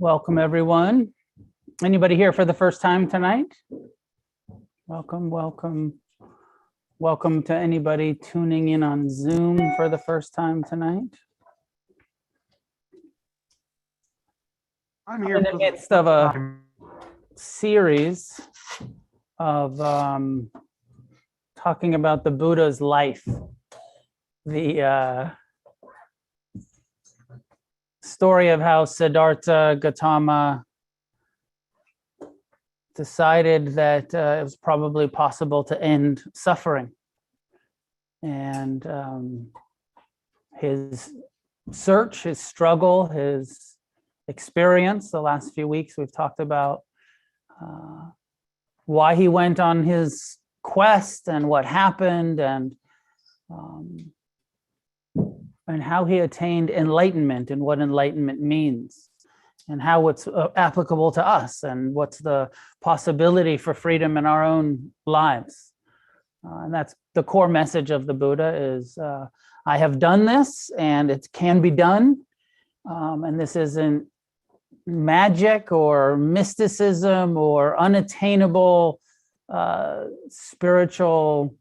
Welcome, everyone. Anybody here for the first time tonight? Welcome, welcome. Welcome to anybody tuning in on Zoom for the first time tonight. I'm here in the midst of a series of talking about the Buddha's life. The story of how Siddhartha Gautama decided that it was probably possible to end suffering. And his search, his struggle, his experience. The last few weeks we've talked about why he went on his quest and what happened, and how he attained enlightenment and what enlightenment means, and how it's applicable to us, and what's the possibility for freedom in our own lives. And that's the core message of the Buddha is, I have done this and it can be done. And this isn't magic or mysticism or unattainable spiritual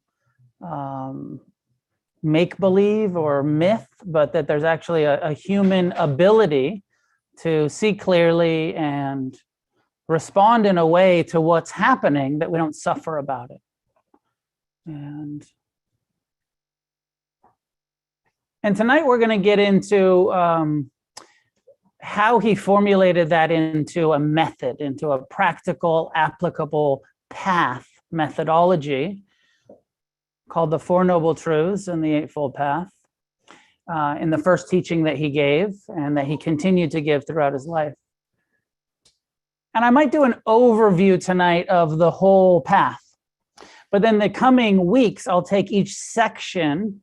make-believe or myth, but that there's actually a human ability to see clearly and respond in a way to what's happening, that we don't suffer about it. And tonight we're going to get into how he formulated that into a method, into a practical, applicable path methodology called the Four Noble Truths and the Eightfold Path, in the first teaching that he gave and that he continued to give throughout his life. And I might do an overview tonight of the whole path, but then the coming weeks, I'll take each section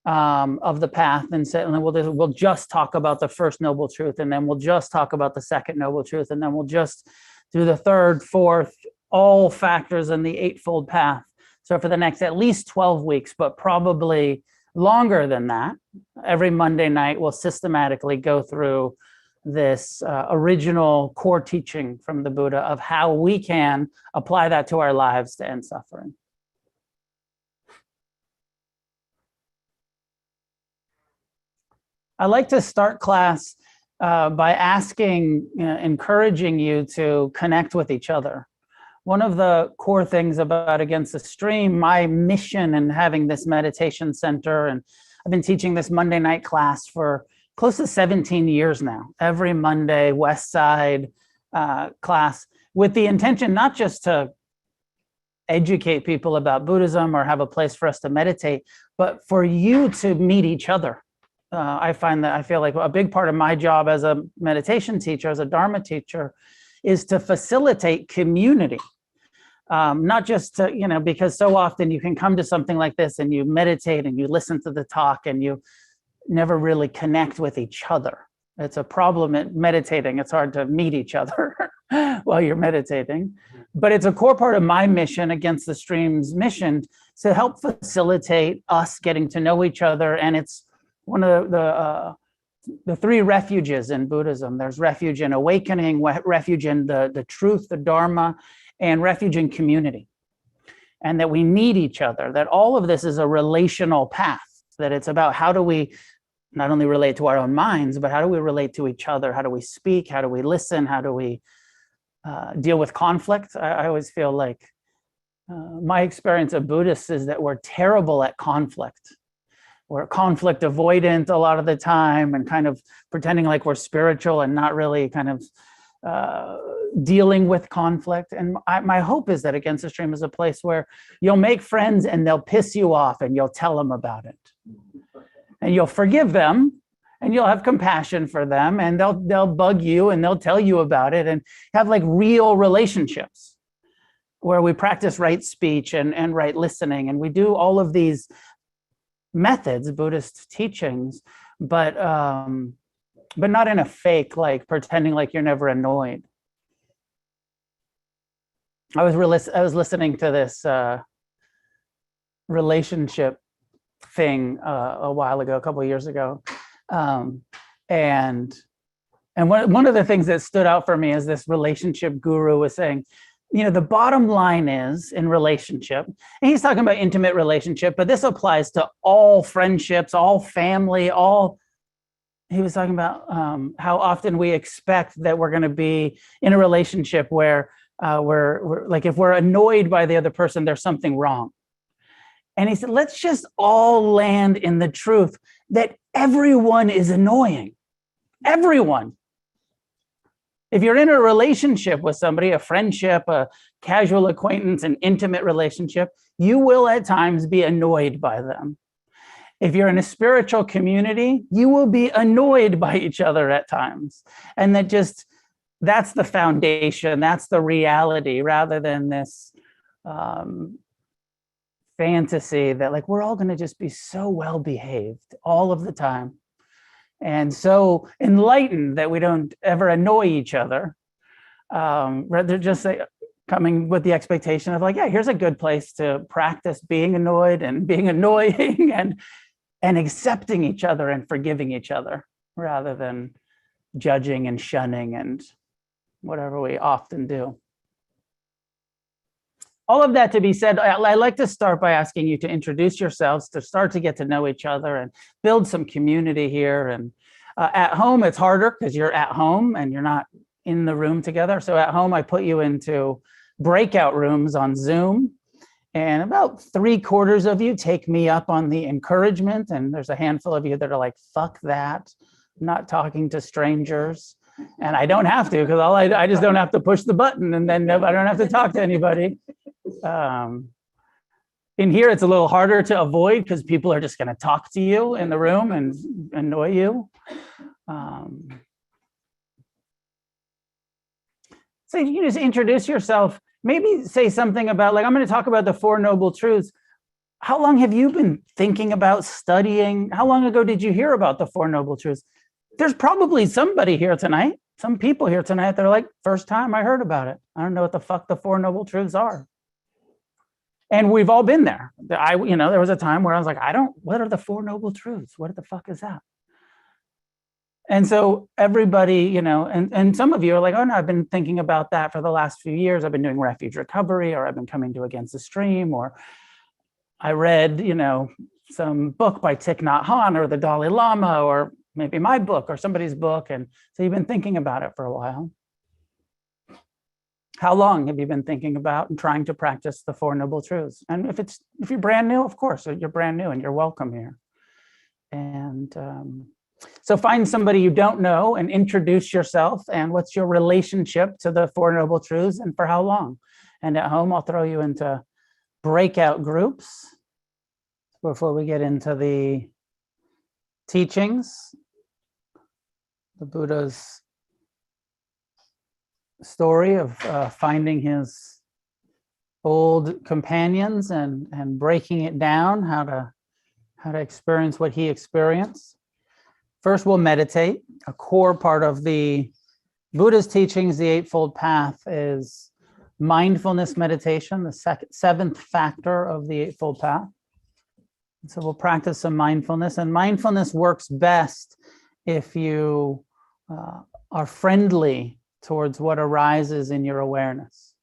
of the path and we'll just talk about the first noble truth, and then we'll just talk about the second noble truth, and then we'll just do the third, fourth, all factors in the Eightfold Path. So for the next at least 12 weeks, but probably longer than that, every Monday night, we'll systematically go through this original core teaching from the Buddha of how we can apply that to our lives to end suffering. I like to start class by encouraging you to connect with each other. One of the core things about Against the Stream, my mission in having this meditation center, and I've been teaching this Monday night class for close to 17 years now, every Monday, West Side class, with the intention not just to educate people about Buddhism or have a place for us to meditate, but for you to meet each other. I feel like a big part of my job as a meditation teacher, as a Dharma teacher, is to facilitate community. Not just to, because so often you can come to something like this and you meditate and you listen to the talk and you never really connect with each other. It's a problem at meditating. It's hard to meet each other while you're meditating. But it's a core part of my mission, Against the Stream's mission, to help facilitate us getting to know each other. And it's one of the three refuges in Buddhism. There's refuge in awakening, refuge in the truth, the Dharma, and refuge in community. And that we need each other, that all of this is a relational path, that it's about how do we not only relate to our own minds, but how do we relate to each other? How do we speak? How do we listen? How do we deal with conflict? I always feel like my experience of Buddhists is that we're terrible at conflict. We're conflict avoidant a lot of the time and kind of pretending like we're spiritual and not really kind of dealing with conflict. And my hope is that Against the Stream is a place where you'll make friends and they'll piss you off and you'll tell them about it. And you'll forgive them and you'll have compassion for them, and they'll bug you and they'll tell you about it, and have like real relationships where we practice right speech and right listening. And we do all of these methods, Buddhist teachings, but not in a fake, like pretending like you're never annoyed. I was listening to this relationship thing a while ago, a couple of years ago, and And one of the things that stood out for me is this relationship guru was saying, the bottom line is in relationship, and he's talking about intimate relationship, but this applies to all friendships, all family, he was talking about how often we expect that we're going to be in a relationship where we're like, if we're annoyed by the other person, there's something wrong. And he said, let's just all land in the truth that everyone is annoying. Everyone. If you're in a relationship with somebody, a friendship, a casual acquaintance, an intimate relationship, you will at times be annoyed by them. If you're in a spiritual community, you will be annoyed by each other at times. And that's the foundation, that's the reality, rather than this fantasy that like, we're all gonna just be so well behaved all of the time. And so enlightened that we don't ever annoy each other. Rather just coming with the expectation of like, yeah, here's a good place to practice being annoyed and being annoying and accepting each other and forgiving each other rather than judging and shunning and whatever we often do. All of that to be said, I like to start by asking you to introduce yourselves, to start to get to know each other and build some community here. And at home, it's harder because you're at home and you're not in the room together. So at home, I put you into breakout rooms on Zoom. And about 3/4 of you take me up on the encouragement. And there's a handful of you that are like, fuck that, I'm not talking to strangers. And I don't have to, because I just don't have to push the button, and then I don't have to talk to anybody. In here, it's a little harder to avoid because people are just going to talk to you in the room and annoy you. So you can just introduce yourself, maybe say something about, like, I'm going to talk about the Four Noble Truths. How long have you been thinking about studying? How long ago did you hear about the Four Noble Truths? There's probably somebody here tonight, some people here tonight that are like, first time I heard about it. I don't know what the fuck the Four Noble Truths are. And we've all been there. There was a time where I was like, what are the Four Noble Truths? What the fuck is that? And so everybody, and some of you are like, oh no, I've been thinking about that for the last few years. I've been doing refuge recovery, or I've been coming to Against the Stream, or I read, some book by Thich Nhat Hanh or the Dalai Lama, or maybe my book or somebody's book. And so you've been thinking about it for a while. How long have you been thinking about and trying to practice the Four Noble Truths? And if you're brand new, of course, you're brand new and you're welcome here. And so find somebody you don't know and introduce yourself, and what's your relationship to the Four Noble Truths and for how long. And at home, I'll throw you into breakout groups before we get into the teachings. The Buddha's story of finding his old companions and breaking it down, how to experience what he experienced. First, we'll meditate. A core part of the Buddha's teachings, the Eightfold Path, is mindfulness meditation, the seventh factor of the Eightfold Path. So we'll practice some mindfulness, and mindfulness works best if you are friendly towards what arises in your awareness.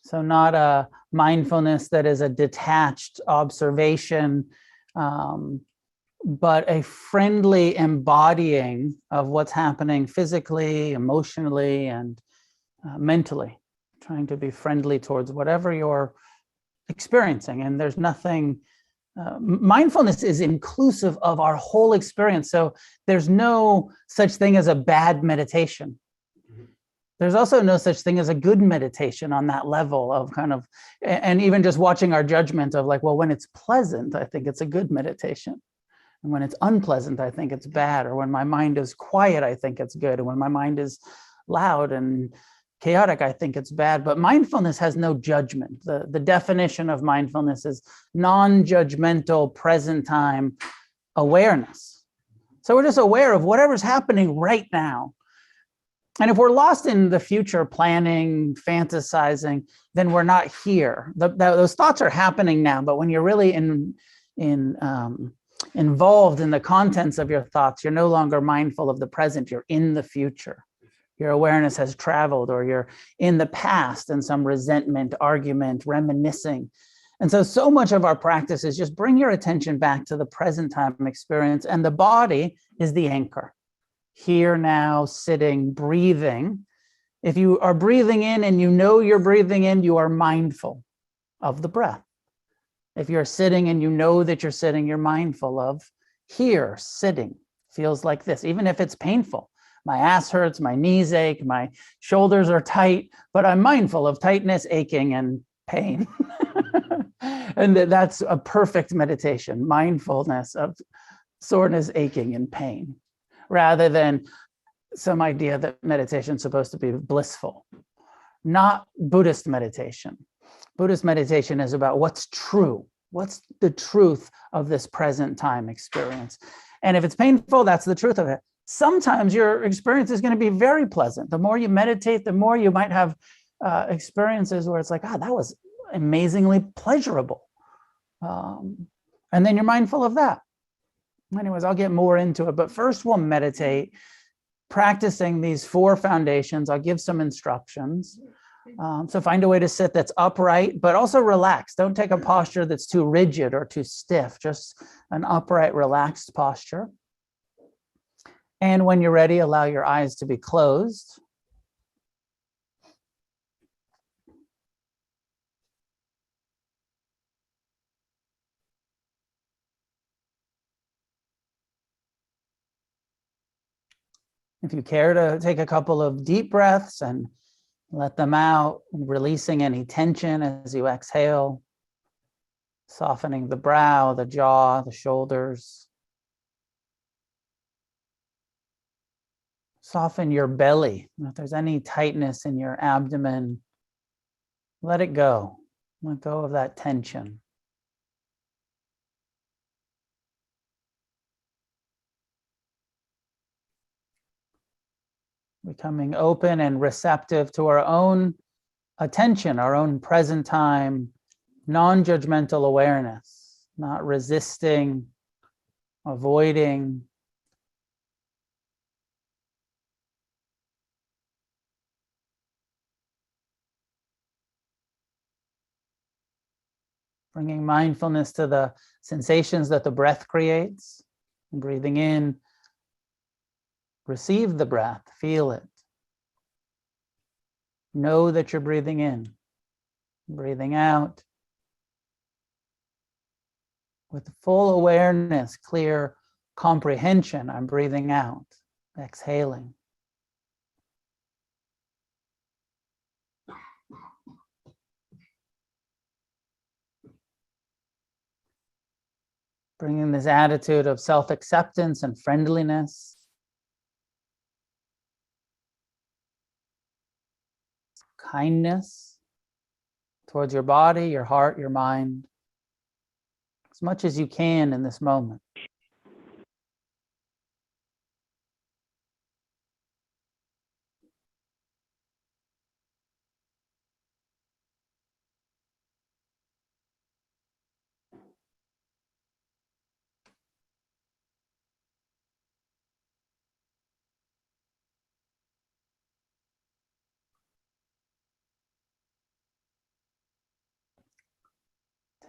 So not a mindfulness that is a detached observation, but a friendly embodying of what's happening physically, emotionally, and mentally, trying to be friendly towards whatever you're experiencing. And there's nothing, mindfulness is inclusive of our whole experience. So there's no such thing as a bad meditation. There's also no such thing as a good meditation on that level of kind of, and even just watching our judgment of like, well, when it's pleasant, I think it's a good meditation. And when it's unpleasant, I think it's bad. Or when my mind is quiet, I think it's good. And when my mind is loud and chaotic, I think it's bad. But mindfulness has no judgment. The definition of mindfulness is non-judgmental, present time awareness. So we're just aware of whatever's happening right now. And if we're lost in the future, planning, fantasizing, then we're not here. Those thoughts are happening now, but when you're really in involved in the contents of your thoughts. You're no longer mindful of the present. You're in the future. Your awareness has traveled, or you're in the past and some resentment, argument, reminiscing. And so much of our practice is just bring your attention back to the present time experience, and the body is the anchor. Here, now, sitting, breathing. If you are breathing in and you know you're breathing in, you are mindful of the breath. If you're sitting and you know that you're sitting, you're mindful of here, sitting, feels like this, even if it's painful. My ass hurts, my knees ache, my shoulders are tight, but I'm mindful of tightness, aching, and pain. And that's a perfect meditation, mindfulness of soreness, aching, and pain, rather than some idea that meditation is supposed to be blissful. Not Buddhist meditation. Buddhist meditation is about what's true. What's the truth of this present time experience? And if it's painful, that's the truth of it. Sometimes your experience is going to be very pleasant. The more you meditate, the more you might have experiences where it's like, that was amazingly pleasurable. And then you're mindful of that. Anyways, I'll get more into it. But first we'll meditate, practicing these 4 foundations. I'll give some instructions. So find a way to sit that's upright, but also relaxed. Don't take a posture that's too rigid or too stiff, just an upright, relaxed posture. And when you're ready, allow your eyes to be closed. If you care to take a couple of deep breaths and let them out, releasing any tension as you exhale, softening the brow, the jaw, the shoulders. Soften your belly. If there's any tightness in your abdomen, let it go. Let go of that tension. Becoming open and receptive to our own attention, our own present time, non-judgmental awareness, not resisting, avoiding. Bringing mindfulness to the sensations that the breath creates. Breathing in, receive the breath, feel it. Know that you're breathing in. Breathing out with full awareness, clear comprehension. I'm breathing out, exhaling. Bringing this attitude of self-acceptance and friendliness. Kindness towards your body, your heart, your mind, as much as you can in this moment.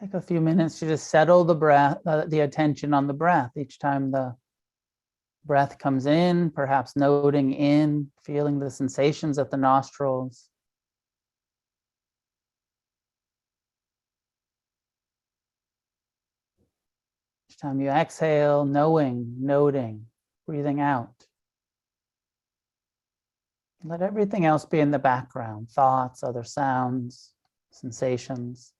Take a few minutes to just settle the breath, the attention on the breath. Each time the breath comes in, perhaps noting in, feeling the sensations at the nostrils. Each time you exhale, knowing, noting, breathing out. Let everything else be in the background, thoughts, other sounds, sensations.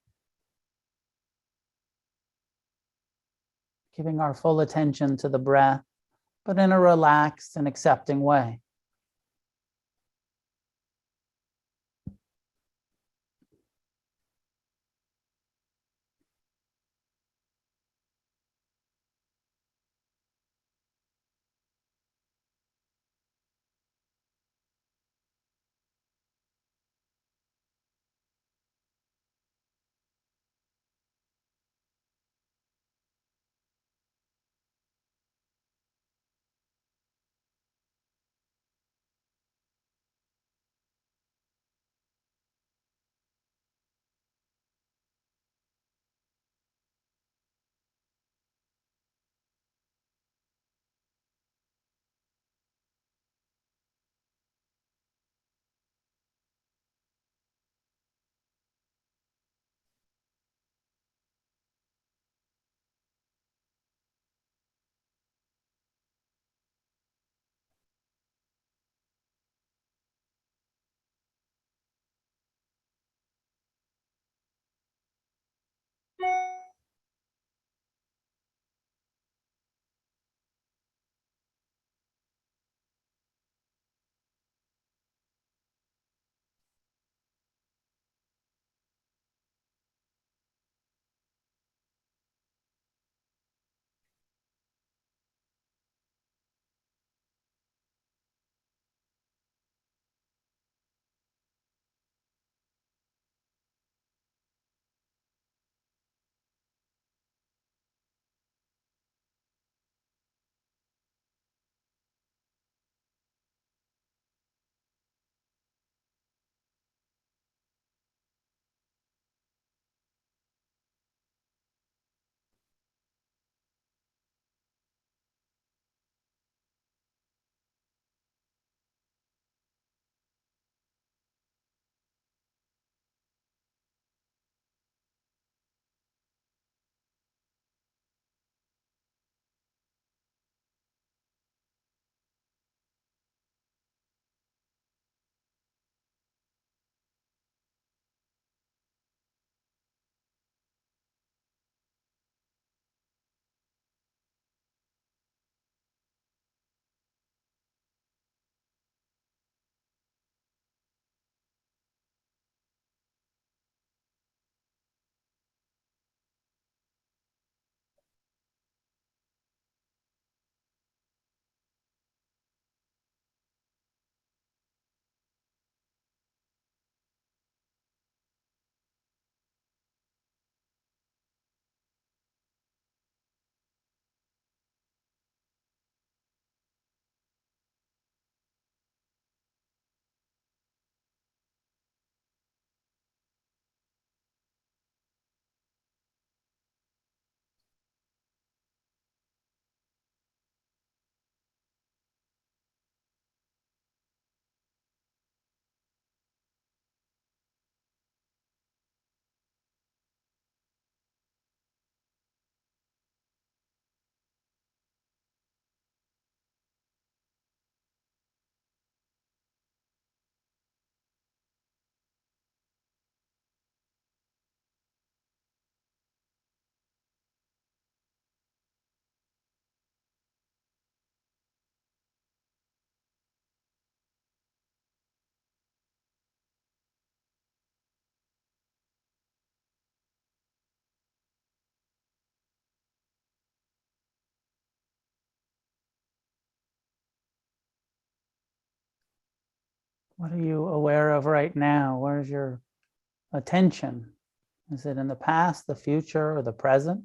Giving our full attention to the breath, but in a relaxed and accepting way. What are you aware of right now? Where's your attention? Is it in the past, the future, or the present?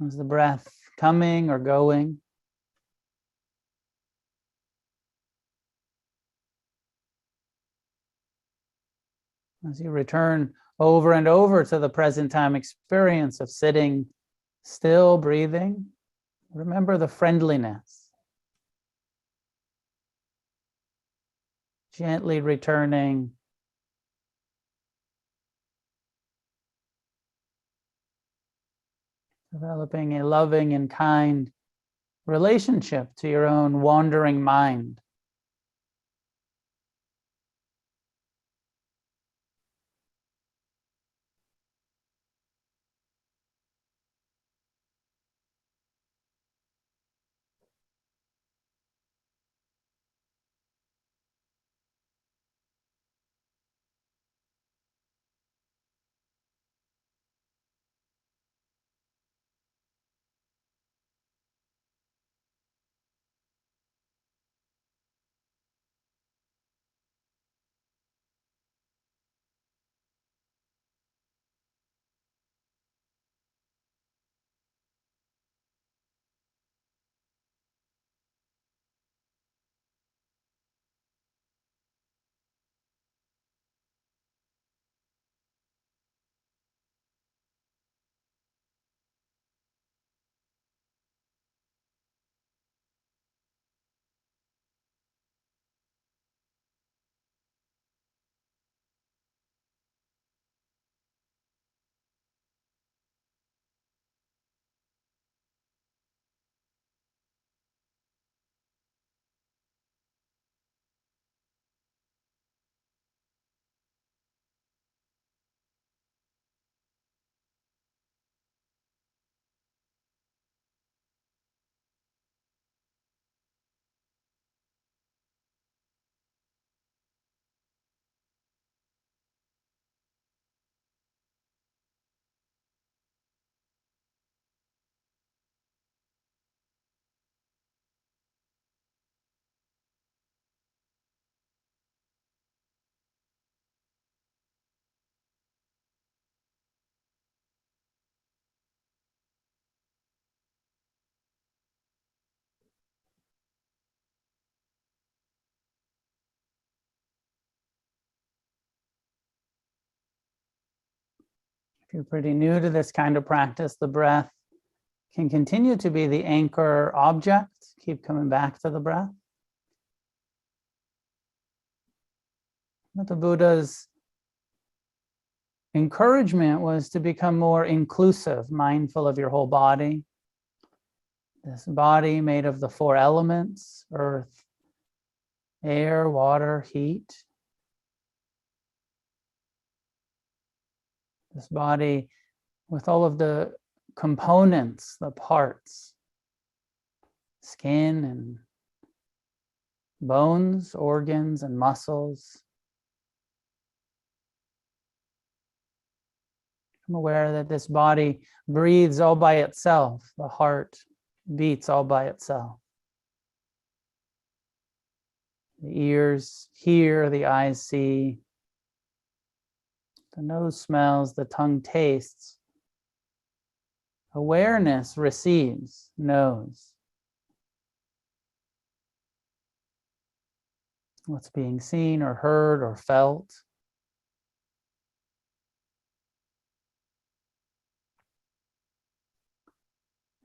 Is the breath coming or going? As you return over and over to the present time experience of sitting still, breathing, remember the friendliness. Gently returning. Developing a loving and kind relationship to your own wandering mind. If you're pretty new to this kind of practice, the breath can continue to be the anchor object. Keep coming back to the breath. But the Buddha's encouragement was to become more inclusive, mindful of your whole body. This body made of the four elements: earth, air, water, heat. This body with all of the components, the parts, skin and bones, organs and muscles. I'm aware that this body breathes all by itself. The heart beats all by itself. The ears hear, the eyes see. The nose smells, the tongue tastes. Awareness receives, knows. What's being seen or heard or felt.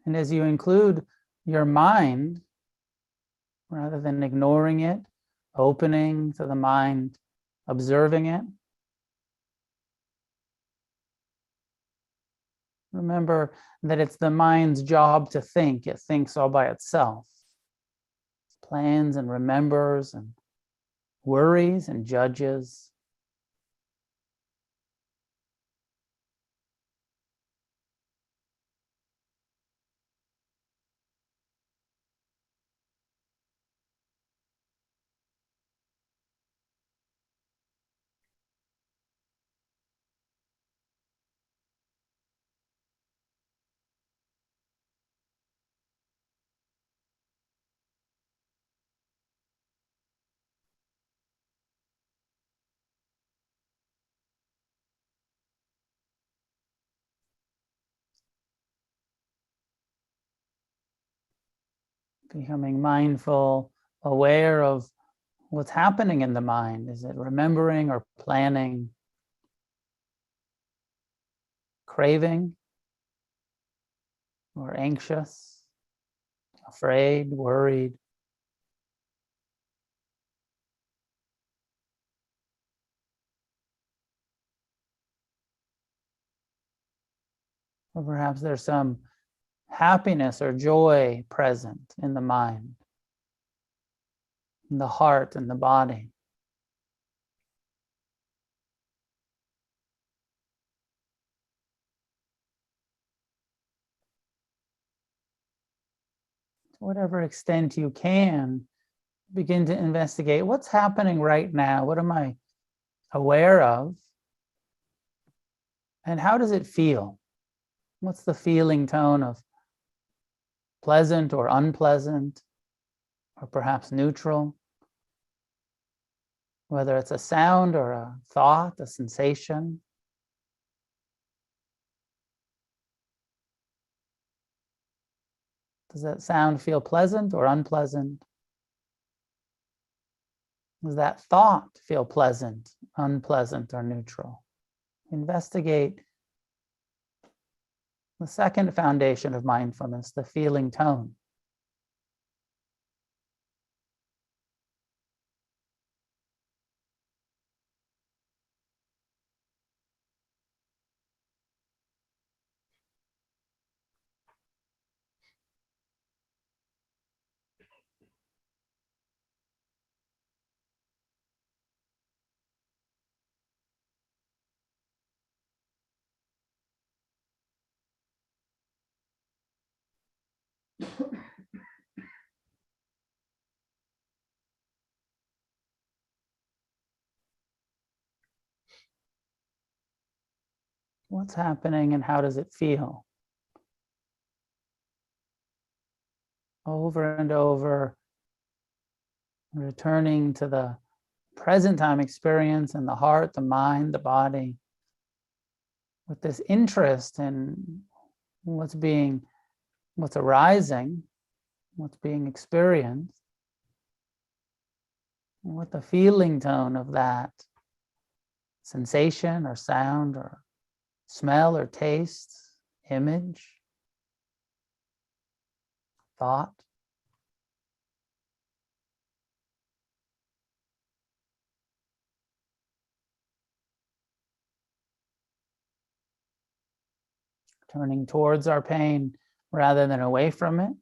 And as you include your mind, rather than ignoring it, opening to the mind, observing it, remember that it's the mind's job to think. It thinks all by itself. It plans and remembers and worries and judges. becoming mindful, aware of what's happening in the mind. Is it remembering or planning? Craving or anxious, afraid, worried? Or perhaps there's some happiness or joy present in the mind, in the heart, and the body. To whatever extent you can, begin to investigate what's happening right now. What am I aware of? And how does it feel? What's the feeling tone of pleasant or unpleasant, or perhaps neutral? Whether it's a sound or a thought, a sensation. Does that sound feel pleasant or unpleasant? Does that thought feel pleasant, unpleasant, or neutral? Investigate the second foundation of mindfulness, the feeling tone. What's happening and how does it feel? Over and over, returning to the present time experience in the heart, the mind, the body, with this interest in what's arising, what's being experienced, and what the feeling tone of that sensation or sound or smell or taste, image, thought. Turning towards our pain rather than away from it.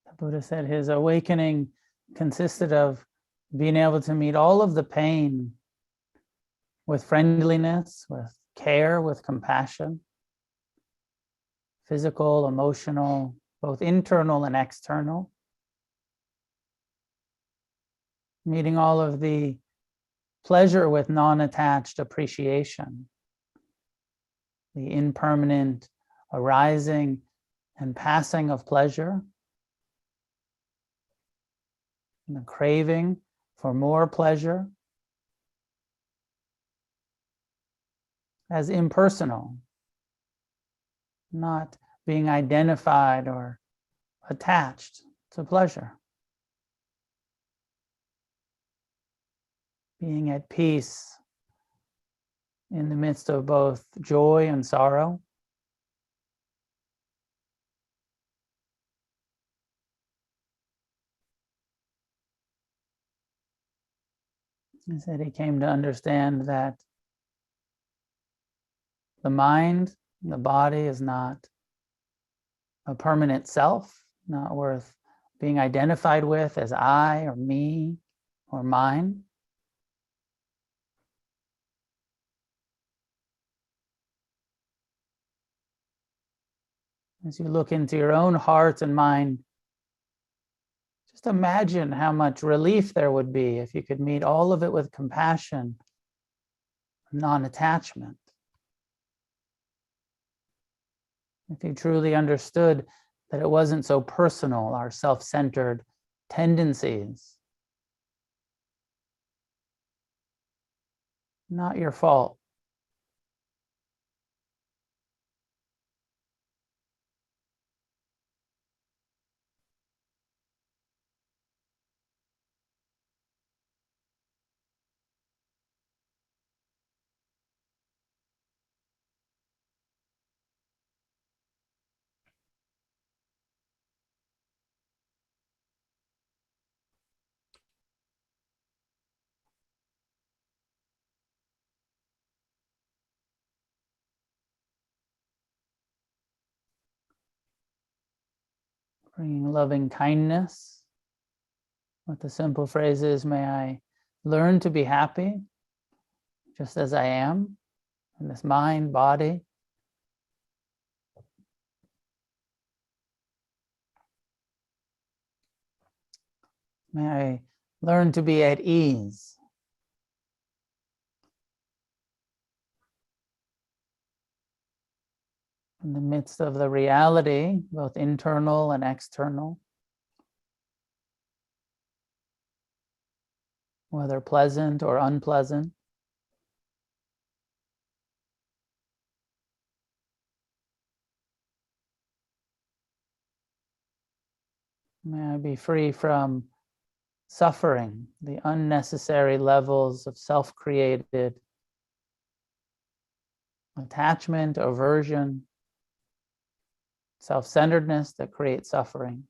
The Buddha said his awakening consisted of being able to meet all of the pain with friendliness, with care, with compassion, physical, emotional, both internal and external. Meeting all of the pleasure with non-attached appreciation, the impermanent arising and passing of pleasure, and the craving for more pleasure as impersonal, not being identified or attached to pleasure. Being at peace in the midst of both joy and sorrow. He said he came to understand that the mind, the body is not a permanent self, not worth being identified with as I or me or mine. As you look into your own heart and mind, just imagine how much relief there would be if you could meet all of it with compassion, non-attachment. If you truly understood that it wasn't so personal, our self-centered tendencies, not your fault. Bringing loving kindness with the simple phrases, may I learn to be happy just as I am in this mind, body. May I learn to be at ease. In the midst of the reality, both internal and external, whether pleasant or unpleasant. May I be free from suffering, the unnecessary levels of self-created attachment, aversion, self-centeredness that create suffering.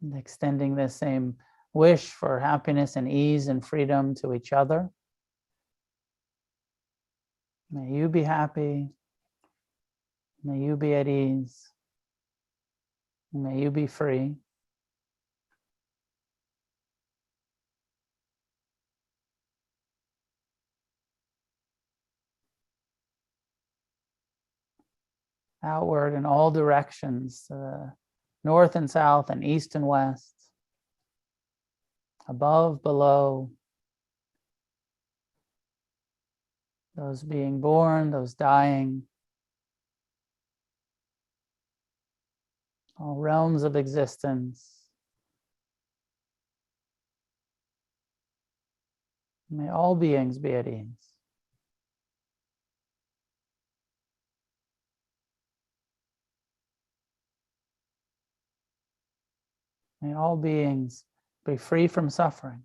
And extending the same wish for happiness and ease and freedom to each other. May you be happy. May you be at ease. May you be free. Outward in all directions, north and south and east and west, above, below, those being born, those dying, all realms of existence. May all beings be at ease. May all beings be free from suffering.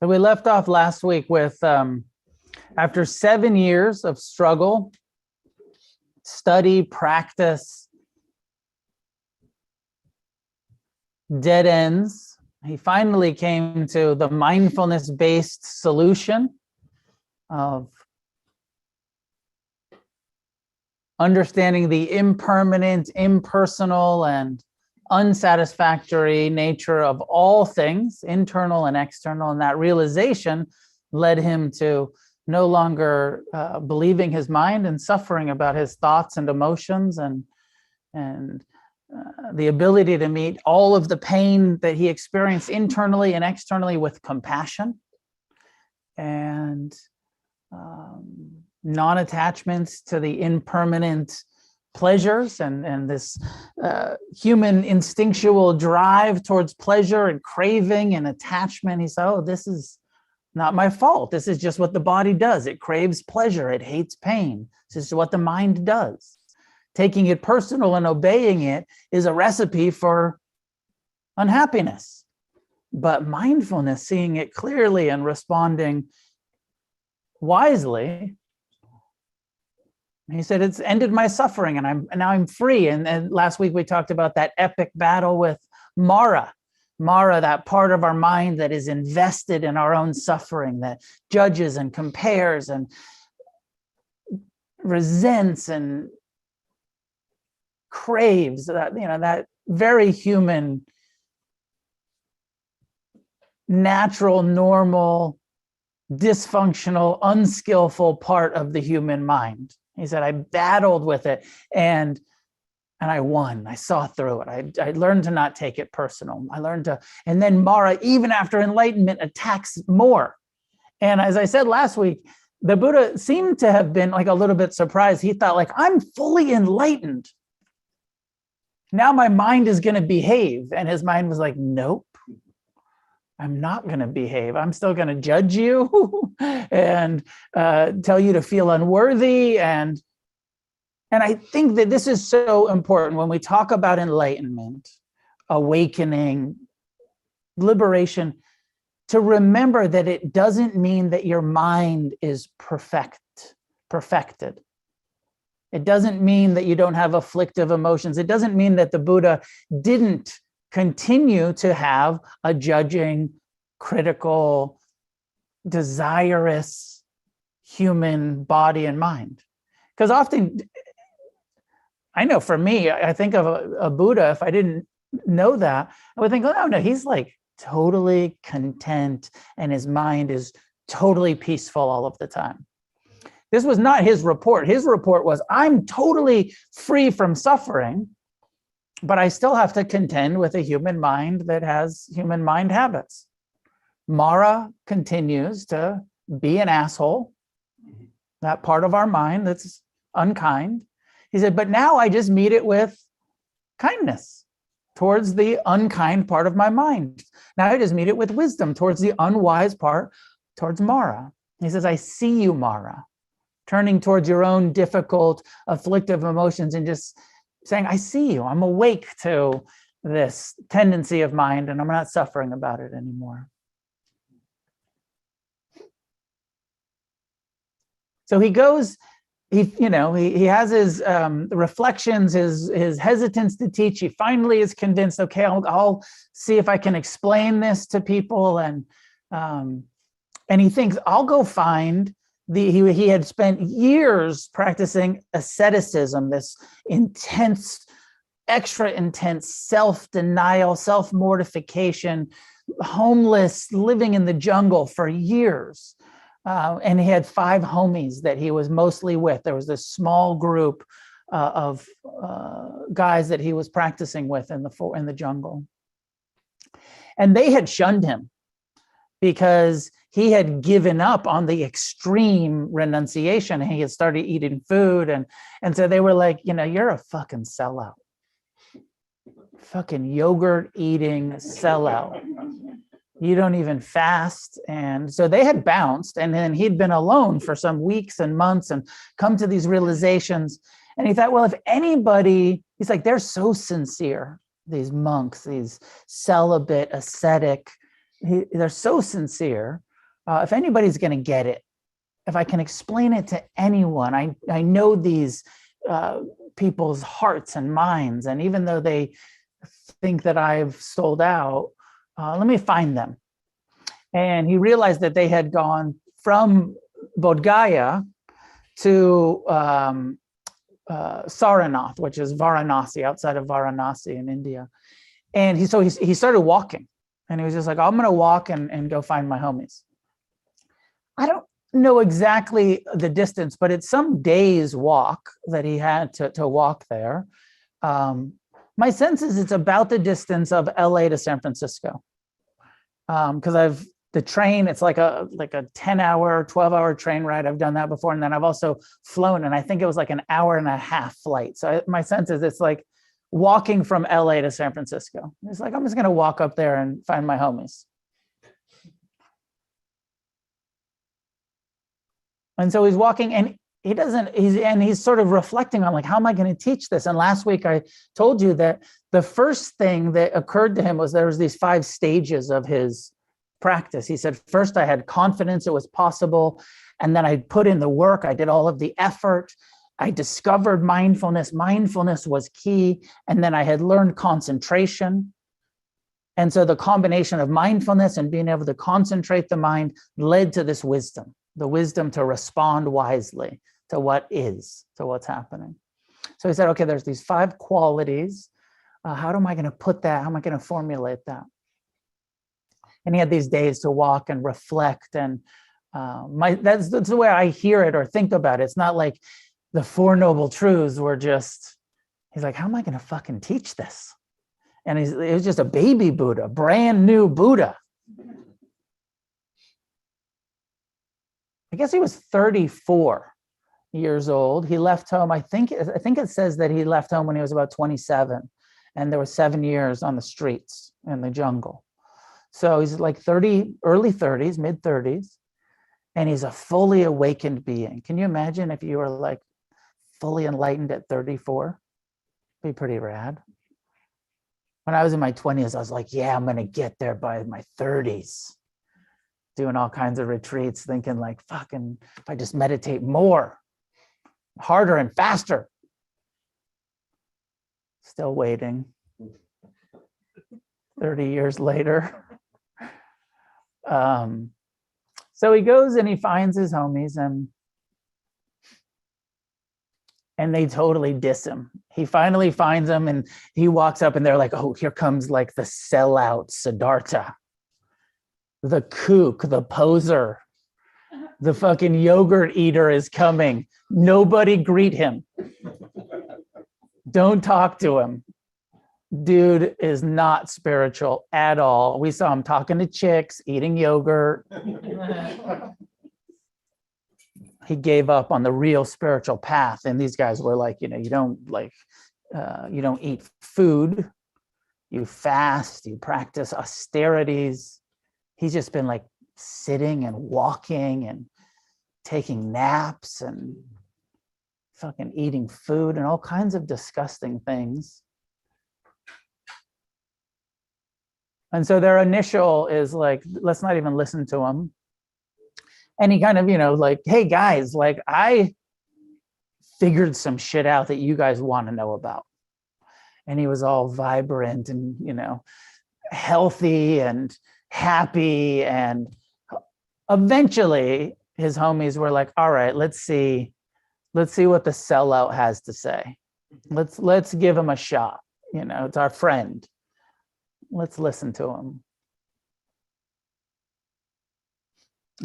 So we left off last week with, after 7 years of struggle, study, practice, dead ends, he finally came to the mindfulness-based solution of understanding the impermanent, impersonal, and unsatisfactory nature of all things, internal and external. And that realization led him to no longer believing his mind and suffering about his thoughts and emotions, and the ability to meet all of the pain that he experienced internally and externally with compassion and non-attachments to the impermanent pleasures and this human instinctual drive towards pleasure and craving and attachment. He said, oh, this is not my fault. This is just what the body does. It craves pleasure. It hates pain. This is what the mind does. Taking it personal and obeying it is a recipe for unhappiness. But mindfulness, seeing it clearly and responding wisely, he said, it's ended my suffering and now I'm free. And last week we talked about that epic battle with Mara. Mara, that part of our mind that is invested in our own suffering, that judges and compares and resents and craves, that, that very human, natural, normal, dysfunctional, unskillful part of the human mind. He said, I battled with it and I won. I saw through it. I learned to not take it personal. I learned to, and then Mara, even after enlightenment, attacks more. And as I said last week, the Buddha seemed to have been like a little bit surprised. He thought, like, I'm fully enlightened. Now my mind is going to behave. And his mind was like, nope, I'm not going to behave. I'm still going to judge you and tell you to feel unworthy. And I think that this is so important when we talk about enlightenment, awakening, liberation, to remember that it doesn't mean that your mind is perfected. It doesn't mean that you don't have afflictive emotions. It doesn't mean that the Buddha didn't continue to have a judging, critical, desirous human body and mind. Because often, I know for me, I think of a Buddha, if I didn't know that, I would think, oh, no, he's like totally content and his mind is totally peaceful all of the time. This was not his report. His report was, I'm totally free from suffering, but I still have to contend with a human mind that has human mind habits. Mara continues to be an asshole, that part of our mind that's unkind. He said, but now I just meet it with kindness towards the unkind part of my mind. Now I just meet it with wisdom towards the unwise part, towards Mara. He says, I see you, Mara, turning towards your own difficult, afflictive emotions and just saying, I see you. I'm awake to this tendency of mind and I'm not suffering about it anymore. So he goes, he has his reflections, his hesitance to teach. He finally is convinced, okay, I'll see if I can explain this to people. And he thinks, I'll go find he had spent years practicing asceticism, this intense, extra intense self-denial, self-mortification, homeless, living in the jungle for years. And he had 5 homies that he was mostly with. There was this small group of guys that he was practicing with in the jungle. And they had shunned him because he had given up on the extreme renunciation. He had started eating food. And so they were like, you're a fucking sellout. Fucking yogurt eating sellout. You don't even fast. And so they had bounced, and then he'd been alone for some weeks and months and come to these realizations. And he thought, well, if anybody, he's like, they're so sincere, these monks, these celibate, ascetic, they're so sincere. if anybody's going to get it, if I can explain it to anyone, I know these people's hearts and minds, and even though they think that I've sold out, let me find them. And he realized that they had gone from Bodh Gaya to Sarnath, which is Varanasi, outside of Varanasi in India. And he started walking, and he was just like, I'm going to walk and go find my homies. I don't know exactly the distance, but it's some days walk that he had to walk there. My sense is it's about the distance of LA to San Francisco. Because the train, it's like a 10-hour, 12-hour train ride. I've done that before. And then I've also flown, and I think it was like an hour and a half flight. So my sense is it's like walking from LA to San Francisco. It's like, I'm just going to walk up there and find my homies. And so he's walking, and he's sort of reflecting on, like, how am I going to teach this? And last week I told you that the first thing that occurred to him was there was these 5 stages of his practice. He said, first I had confidence it was possible, and then I put in the work. I did all of the effort. I discovered mindfulness. Mindfulness was key. And then I had learned concentration. And so the combination of mindfulness and being able to concentrate the mind led to this wisdom, the wisdom to respond wisely to what is, to what's happening. So he said, okay, there's these 5 qualities. How am I going to put that? How am I going to formulate that? And he had these days to walk and reflect. And that's the way I hear it or think about it. It's not like the 4 noble truths were just, he's like, how am I going to fucking teach this? And it was just a baby Buddha, brand new Buddha. I guess he was 34 years old. He left home. I think it says that he left home when he was about 27, and there were 7 years on the streets in the jungle. So he's like 30, early 30s, mid 30s, and he's a fully awakened being. Can you imagine if you were like fully enlightened at 34? Be pretty rad. When I was in my 20s, I was like, yeah, I'm going to get there by my 30s. Doing all kinds of retreats, thinking like, fucking, if I just meditate more, harder and faster. Still waiting. 30 years later. So he goes and he finds his homies, and they totally diss him. He finally finds them, and he walks up, and they're like, oh, here comes like the sellout Siddhartha, the kook, the poser, the fucking yogurt eater is coming. Nobody greet him. Don't talk to him. Dude is not spiritual at all. We saw him talking to chicks, eating yogurt. He gave up on the real spiritual path. And these guys were like, you don't eat food, you fast, you practice austerities. He's just been like sitting and walking and taking naps and fucking eating food and all kinds of disgusting things. And so their initial is like, let's not even listen to him. And he kind of, like, hey guys, like I figured some shit out that you guys want to know about. And he was all vibrant and, healthy and happy. And eventually his homies were like, all right, let's see what the sellout has to say. Let's give him a shot. It's our friend. Let's listen to him.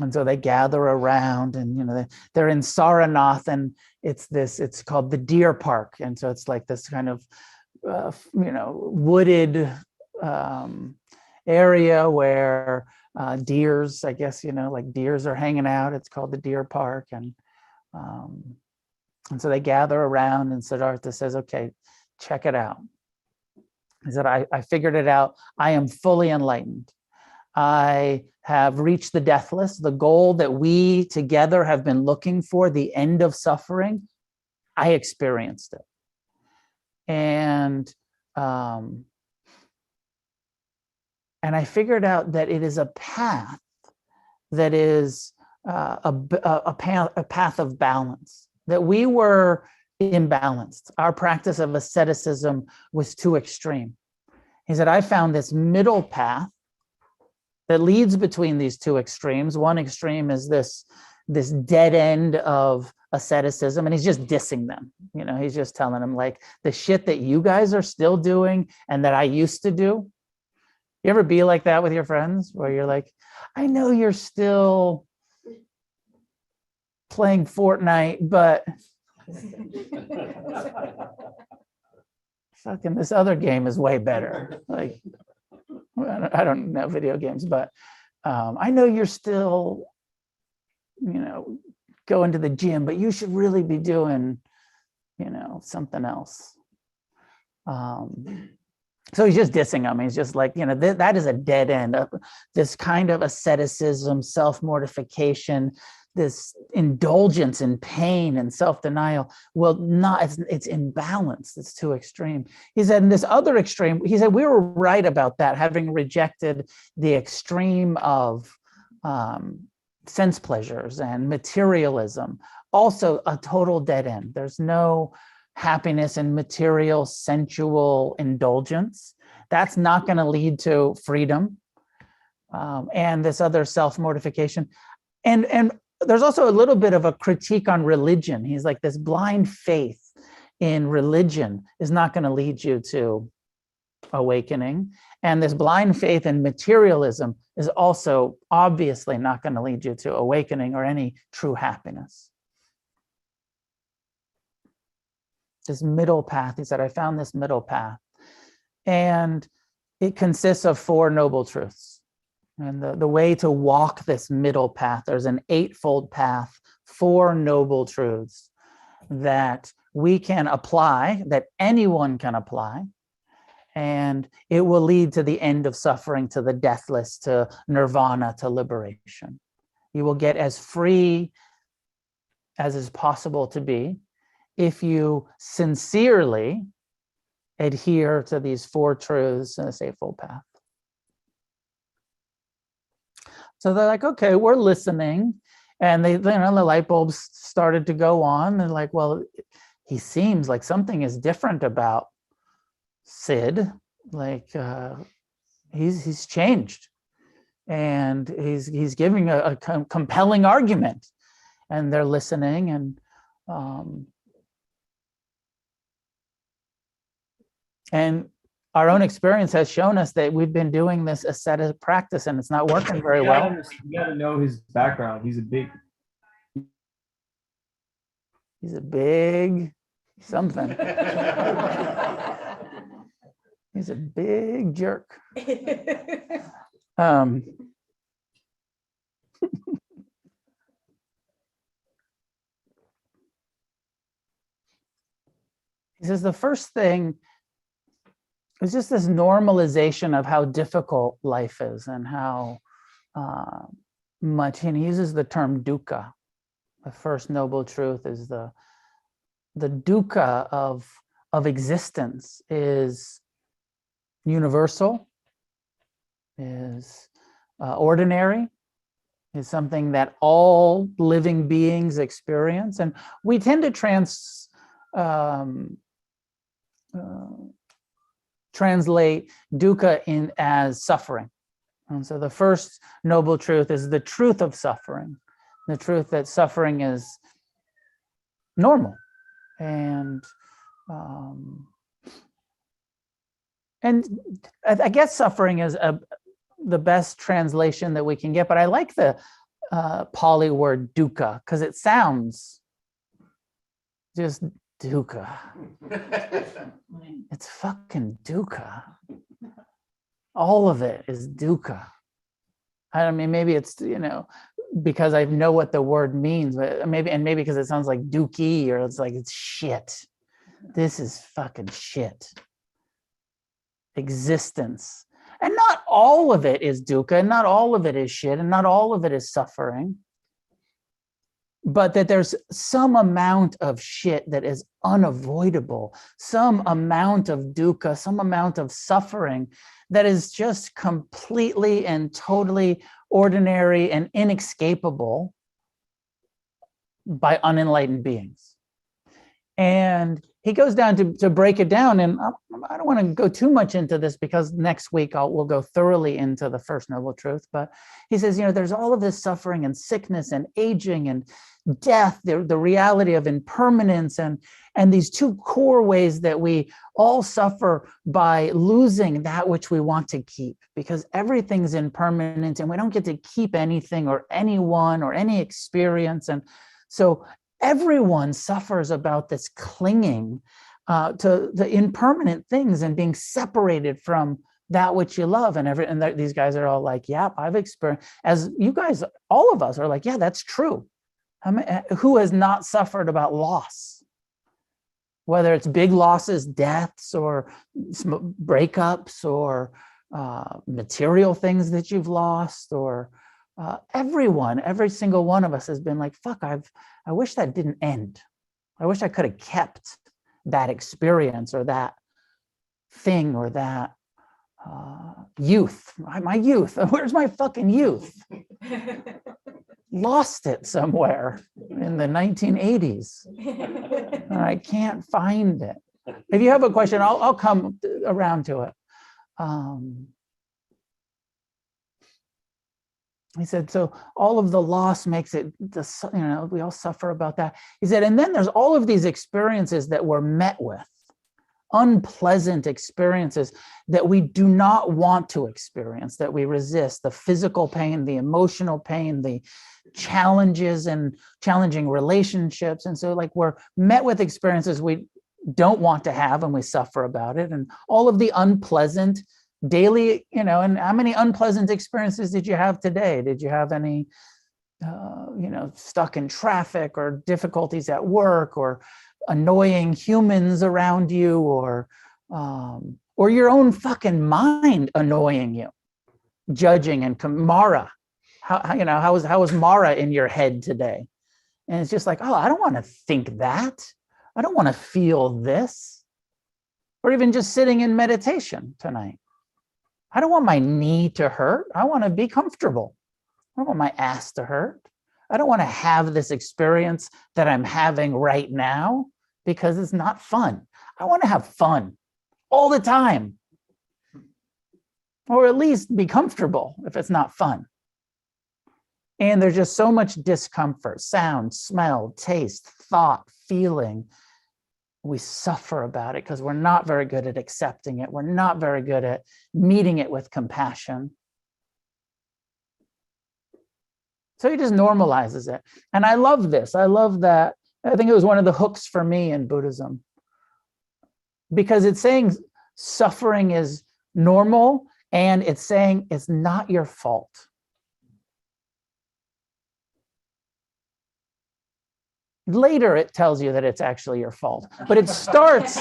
And so they gather around, and they're in Sarnath, and it's called the Deer Park. And so it's like this kind of wooded area where deers, I guess, like deers are hanging out. It's called the Deer Park. And so they gather around, and Siddhartha says, okay, check it out. He said, I figured it out. I am fully enlightened. I have reached the deathless, the goal that we together have been looking for, the end of suffering. I experienced it. And I figured out that it is a path that is a path of balance, that we were imbalanced. Our practice of asceticism was too extreme. He said, I found this middle path that leads between these two extremes. One extreme is this dead end of asceticism, and he's just dissing them. He's just telling them, like, the shit that you guys are still doing and that I used to do. You ever be like that with your friends, where you're like, I know you're still playing Fortnite, but fucking this other game is way better. Like, I don't know video games, but I know you're still, going to the gym, but you should really be doing, something else. So he's just dissing them. He's just like, that is a dead end. This kind of asceticism, self-mortification, this indulgence in pain and self-denial, it's imbalanced. It's too extreme. He said, in this other extreme, he said, we were right about that, having rejected the extreme of sense pleasures and materialism. Also a total dead end. There's no happiness in material, sensual indulgence. That's not going to lead to freedom. And this other self-mortification. And there's also a little bit of a critique on religion. He's like, this blind faith in religion is not going to lead you to awakening. And this blind faith in materialism is also obviously not going to lead you to awakening or any true happiness. This middle path, he said, I found this middle path. And it consists of 4 noble truths. And the way to walk this middle path, there's an eightfold path, 4 noble truths that we can apply, that anyone can apply. And it will lead to the end of suffering, to the deathless, to nirvana, to liberation. You will get as free as is possible to be if you sincerely adhere to these 4 truths in this eightfold path. So they're like, okay, we're listening. And the light bulbs started to go on. They're like, well, he seems like something is different about Sid. Like he's changed. And he's giving a compelling argument. And they're listening, and our own experience has shown us that we've been doing this ascetic practice and it's not working very well. You got to know his background. He's a big Something. He's a big jerk. He says the first thing is just this normalization of how difficult life is and how much, and he uses the term dukkha. The first noble truth is the dukkha of existence is universal, is ordinary, is something that all living beings experience. And we tend to translate dukkha in as suffering. And so the first noble truth is the truth of suffering, the truth that suffering is normal. And I guess suffering is the best translation that we can get, but I like the Pali word dukkha because it sounds just dukkha. It's fucking dukkha. All of it is dukkha. I mean, maybe it's, because I know what the word means, but maybe because it sounds like dookie, or it's like, it's shit. This is fucking shit. Existence. And not all of it is dukkha, and not all of it is shit, and not all of it is suffering. but that there's some amount of shit that is unavoidable, some amount of dukkha, some amount of suffering that is just completely and totally ordinary and inescapable by unenlightened beings. And he goes down to break it down, and I don't want to go too much into this because next week we'll go thoroughly into the First Noble Truth. But he says, there's all of this suffering and sickness and aging and death, the reality of impermanence, and these two core ways that we all suffer by losing that which we want to keep, because everything's impermanent and we don't get to keep anything or anyone or any experience. And so everyone suffers about this clinging to the impermanent things and being separated from that which you love. And these guys are all like, yeah, I've experienced, as you guys, all of us are like, yeah, that's true. Who has not suffered about loss? Whether it's big losses, deaths, or breakups, or material things that you've lost, or every single one of us has been like, fuck, I wish that didn't end. I wish I could have kept that experience or that thing or that youth. My youth. Where's my fucking youth? Lost it somewhere in the 1980s. And I can't find it. If you have a question, I'll come around to it. He said, so all of the loss makes it, we all suffer about that. He said, and then there's all of these experiences that we're met with, unpleasant experiences that we do not want to experience, that we resist, the physical pain, the emotional pain, the challenges and challenging relationships. And so like we're met with experiences we don't want to have and we suffer about it. And all of the unpleasant daily, and how many unpleasant experiences did you have today? Did you have any, stuck in traffic or difficulties at work or annoying humans around you or your own fucking mind annoying you, judging and Mara? How was Mara in your head today? And it's just like, oh, I don't want to think that. I don't want to feel this. Or even just sitting in meditation tonight. I don't want my knee to hurt. I want to be comfortable. I don't want my ass to hurt. I don't want to have this experience that I'm having right now because it's not fun. I want to have fun all the time. Or at least be comfortable if it's not fun. And there's just so much discomfort, sound, smell, taste, thought, feeling. We suffer about it because we're not very good at accepting it. We're not very good at meeting it with compassion. So he just normalizes it. And I love this. I love that. I think it was one of the hooks for me in Buddhism. Because it's saying suffering is normal and it's saying it's not your fault. Later, it tells you that it's actually your fault, but it starts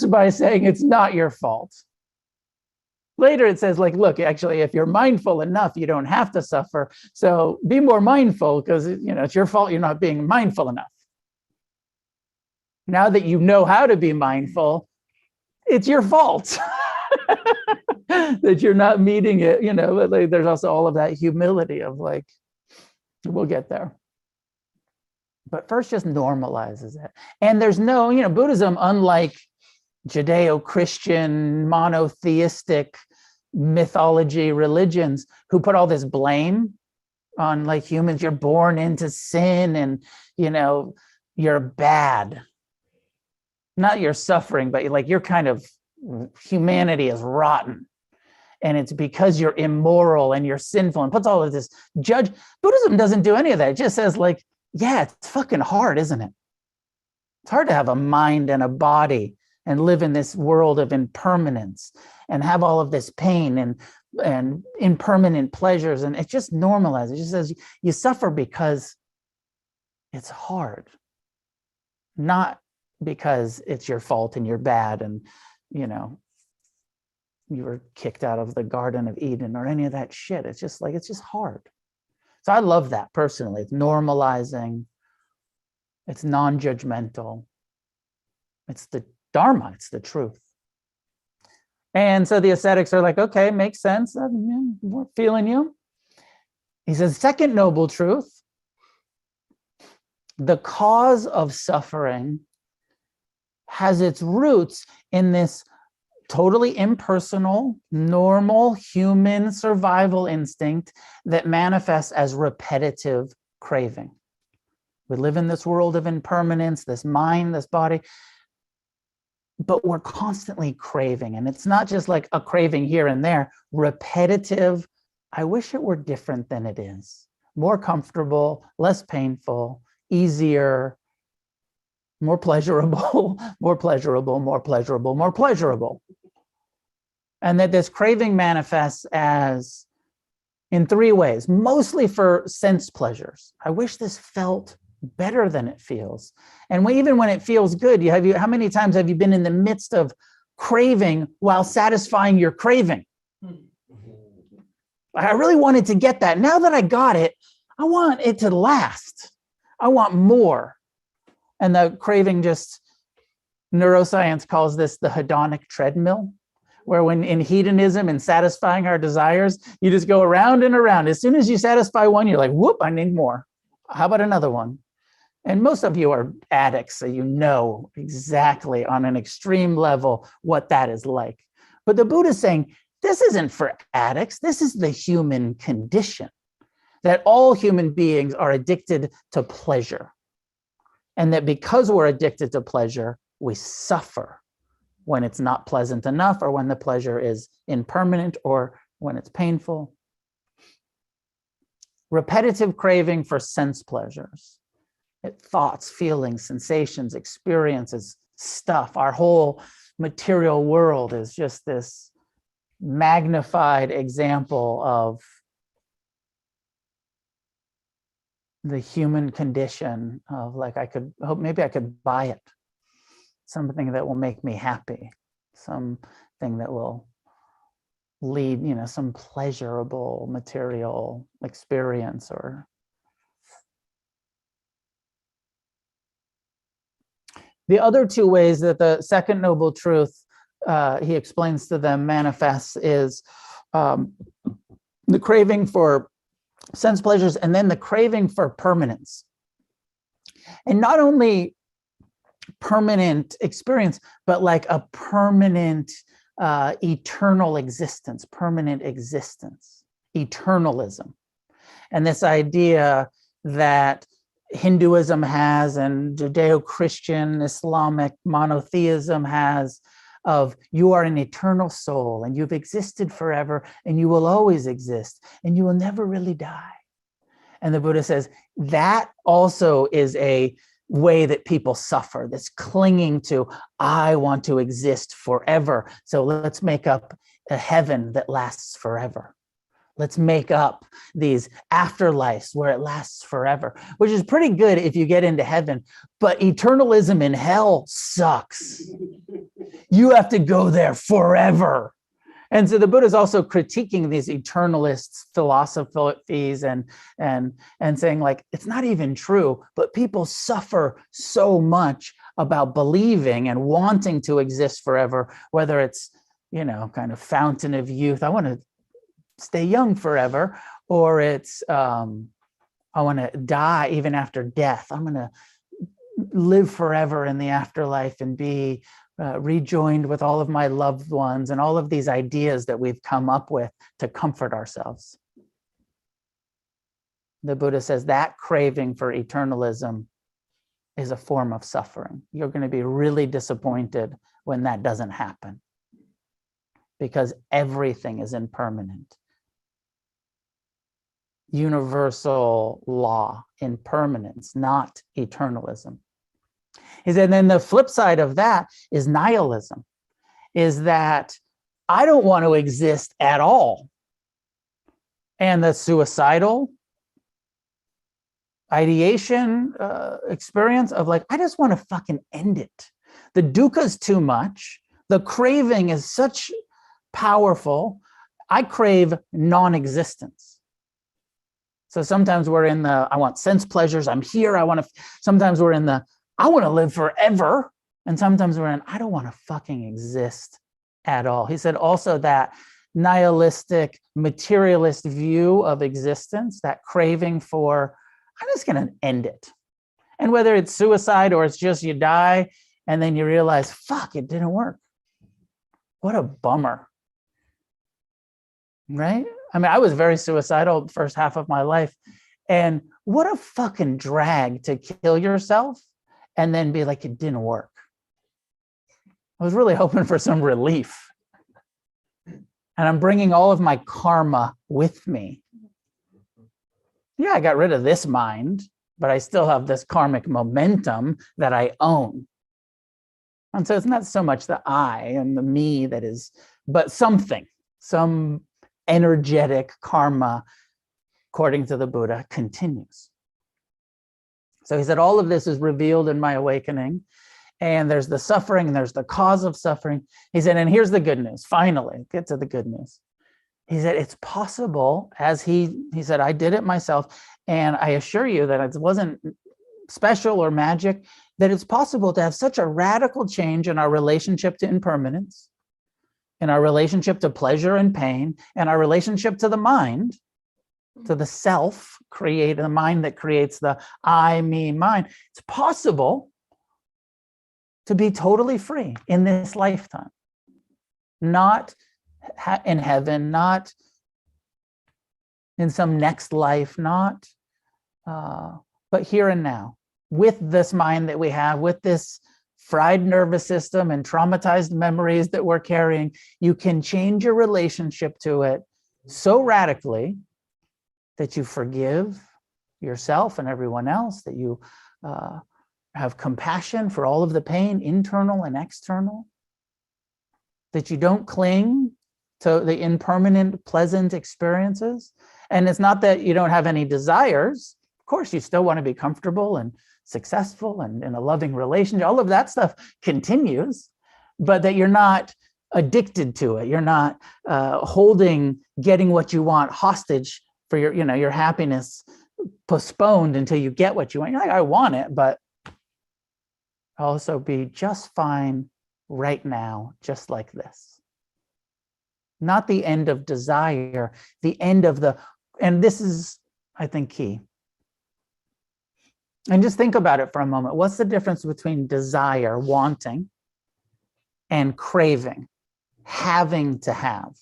by saying it's not your fault. Later, it says, like, look, actually, if you're mindful enough, you don't have to suffer. So be more mindful because, it's your fault you're not being mindful enough. Now that you know how to be mindful, it's your fault that you're not meeting it. But there's also all of that humility of like, we'll get there. But first just normalizes it. And there's no, Buddhism, unlike Judeo-Christian, monotheistic mythology religions who put all this blame on like humans, you're born into sin and, you're bad. Not you're suffering, but like you're kind of, humanity is rotten. And it's because you're immoral and you're sinful and puts all of this judge. Buddhism doesn't do any of that. It just says like, yeah, it's fucking hard, isn't it? It's hard to have a mind and a body and live in this world of impermanence and have all of this pain and impermanent pleasures. And it just normalizes. It just says you suffer because it's hard, not because it's your fault and you're bad and, you were kicked out of the Garden of Eden or any of that shit. It's just like, it's just hard. So I love that personally. It's normalizing, it's non-judgmental, it's the Dharma, it's the truth. And so the ascetics are like, okay, makes sense. We're feeling you. He says, second noble truth, the cause of suffering has its roots in this totally impersonal, normal human survival instinct that manifests as repetitive craving. We live in this world of impermanence, this mind, this body, but we're constantly craving. And it's not just like a craving here and there, repetitive. I wish it were different than it is. More comfortable, less painful, easier, more pleasurable, more pleasurable, more pleasurable, more pleasurable. And that this craving manifests as in three ways, mostly for sense pleasures. I wish this felt better than it feels. And even when it feels good, how many times have you been in the midst of craving while satisfying your craving? I really wanted to get that. Now that I got it, I want it to last. I want more. And the craving neuroscience calls this the hedonic treadmill, where when in hedonism and satisfying our desires, you just go around and around. As soon as you satisfy one, you're like, whoop, I need more. How about another one? And most of you are addicts, so you know exactly on an extreme level what that is like. But the Buddha is saying, this isn't for addicts. This is the human condition, that all human beings are addicted to pleasure. And that because we're addicted to pleasure, we suffer when it's not pleasant enough, or when the pleasure is impermanent, or when it's painful. Repetitive craving for sense pleasures, thoughts, feelings, sensations, experiences, stuff. Our whole material world is just this magnified example of the human condition of like, maybe I could buy it. Something that will make me happy, something that will lead, some pleasurable material experience. Or the other two ways that the second noble truth, he explains to them, manifests is the craving for sense pleasures, and then the craving for permanence. And not only permanent experience, but like a permanent eternal existence, permanent existence, eternalism. And this idea that Hinduism has, and Judeo-Christian Islamic monotheism has, of you are an eternal soul and you've existed forever and you will always exist and you will never really die. And the Buddha says that also is a way that people suffer, this clinging to, I want to exist forever. So let's make up a heaven that lasts forever. Let's make up these afterlives where it lasts forever, which is pretty good if you get into heaven. But eternalism in hell sucks. You have to go there forever. And so the Buddha is also critiquing these eternalists' philosophies and saying, like, it's not even true, but people suffer so much about believing and wanting to exist forever, whether it's, kind of fountain of youth, I want to stay young forever, or it's, I want to die even after death. I'm going to live forever in the afterlife and be rejoined with all of my loved ones, and all of these ideas that we've come up with to comfort ourselves. The Buddha says that craving for eternalism is a form of suffering. You're going to be really disappointed when that doesn't happen, because everything is impermanent. Universal law, impermanence, not eternalism. He said, then the flip side of that is nihilism, is that I don't want to exist at all. And the suicidal ideation experience of like, I just want to fucking end it. The dukkha's too much. The craving is such powerful. I crave non-existence. So sometimes we're in the, I want sense pleasures, I'm here, sometimes we're in the, I want to live forever. And sometimes we're in, I don't want to fucking exist at all. He said also that nihilistic, materialist view of existence, that craving for, I'm just going to end it. And whether it's suicide or it's just you die and then you realize, fuck, it didn't work. What a bummer. Right? I mean, I was very suicidal the first half of my life. And what a fucking drag to kill yourself and then be like, it didn't work. I was really hoping for some relief. And I'm bringing all of my karma with me. Yeah, I got rid of this mind, but I still have this karmic momentum that I own. And so it's not so much the I and the me that is, but something, some energetic karma, according to the Buddha, continues. So he said, all of this is revealed in my awakening. And there's the suffering, and there's the cause of suffering. He said, and here's the good news. Finally, get to the good news. He said, it's possible, as he said, I did it myself. And I assure you that it wasn't special or magic, that it's possible to have such a radical change in our relationship to impermanence, in our relationship to pleasure and pain, and our relationship to the mind, to the self, the mind that creates the I, me, mine. It's possible to be totally free in this lifetime, not in heaven, not in some next life, not, but here and now, with this mind that we have, with this fried nervous system and traumatized memories that we're carrying. You can change your relationship to it so radically that you forgive yourself and everyone else, that you have compassion for all of the pain, internal and external, that you don't cling to the impermanent, pleasant experiences. And it's not that you don't have any desires. Of course, you still want to be comfortable and successful and in a loving relationship. All of that stuff continues, but that you're not addicted to it. You're not getting what you want hostage for your happiness, postponed until you get what you want. You're like, I want it, but also be just fine right now, just like this. Not the end of desire, the end of and this is, I think, key. And just think about it for a moment. What's the difference between desire, wanting, and craving, having to have?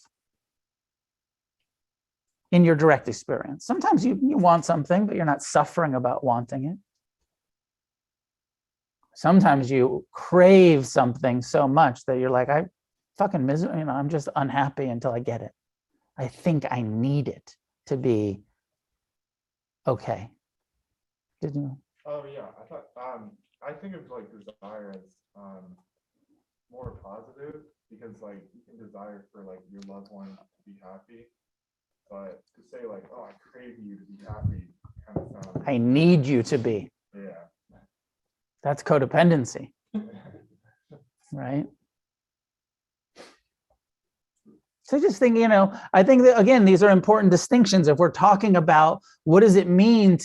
In your direct experience. Sometimes you want something, but you're not suffering about wanting it. Sometimes you crave something so much that you're like, I fucking miserable, I'm just unhappy until I get it. I think I need it to be okay. Did you? Oh yeah, I think of like desire as more positive, because like you can desire for like your loved one to be happy, but to say like, oh, I crave you to be happy kind of sounds. I need you to be. Yeah. That's codependency, right? So just think, I think that, again, these are important distinctions. If we're talking about what does it mean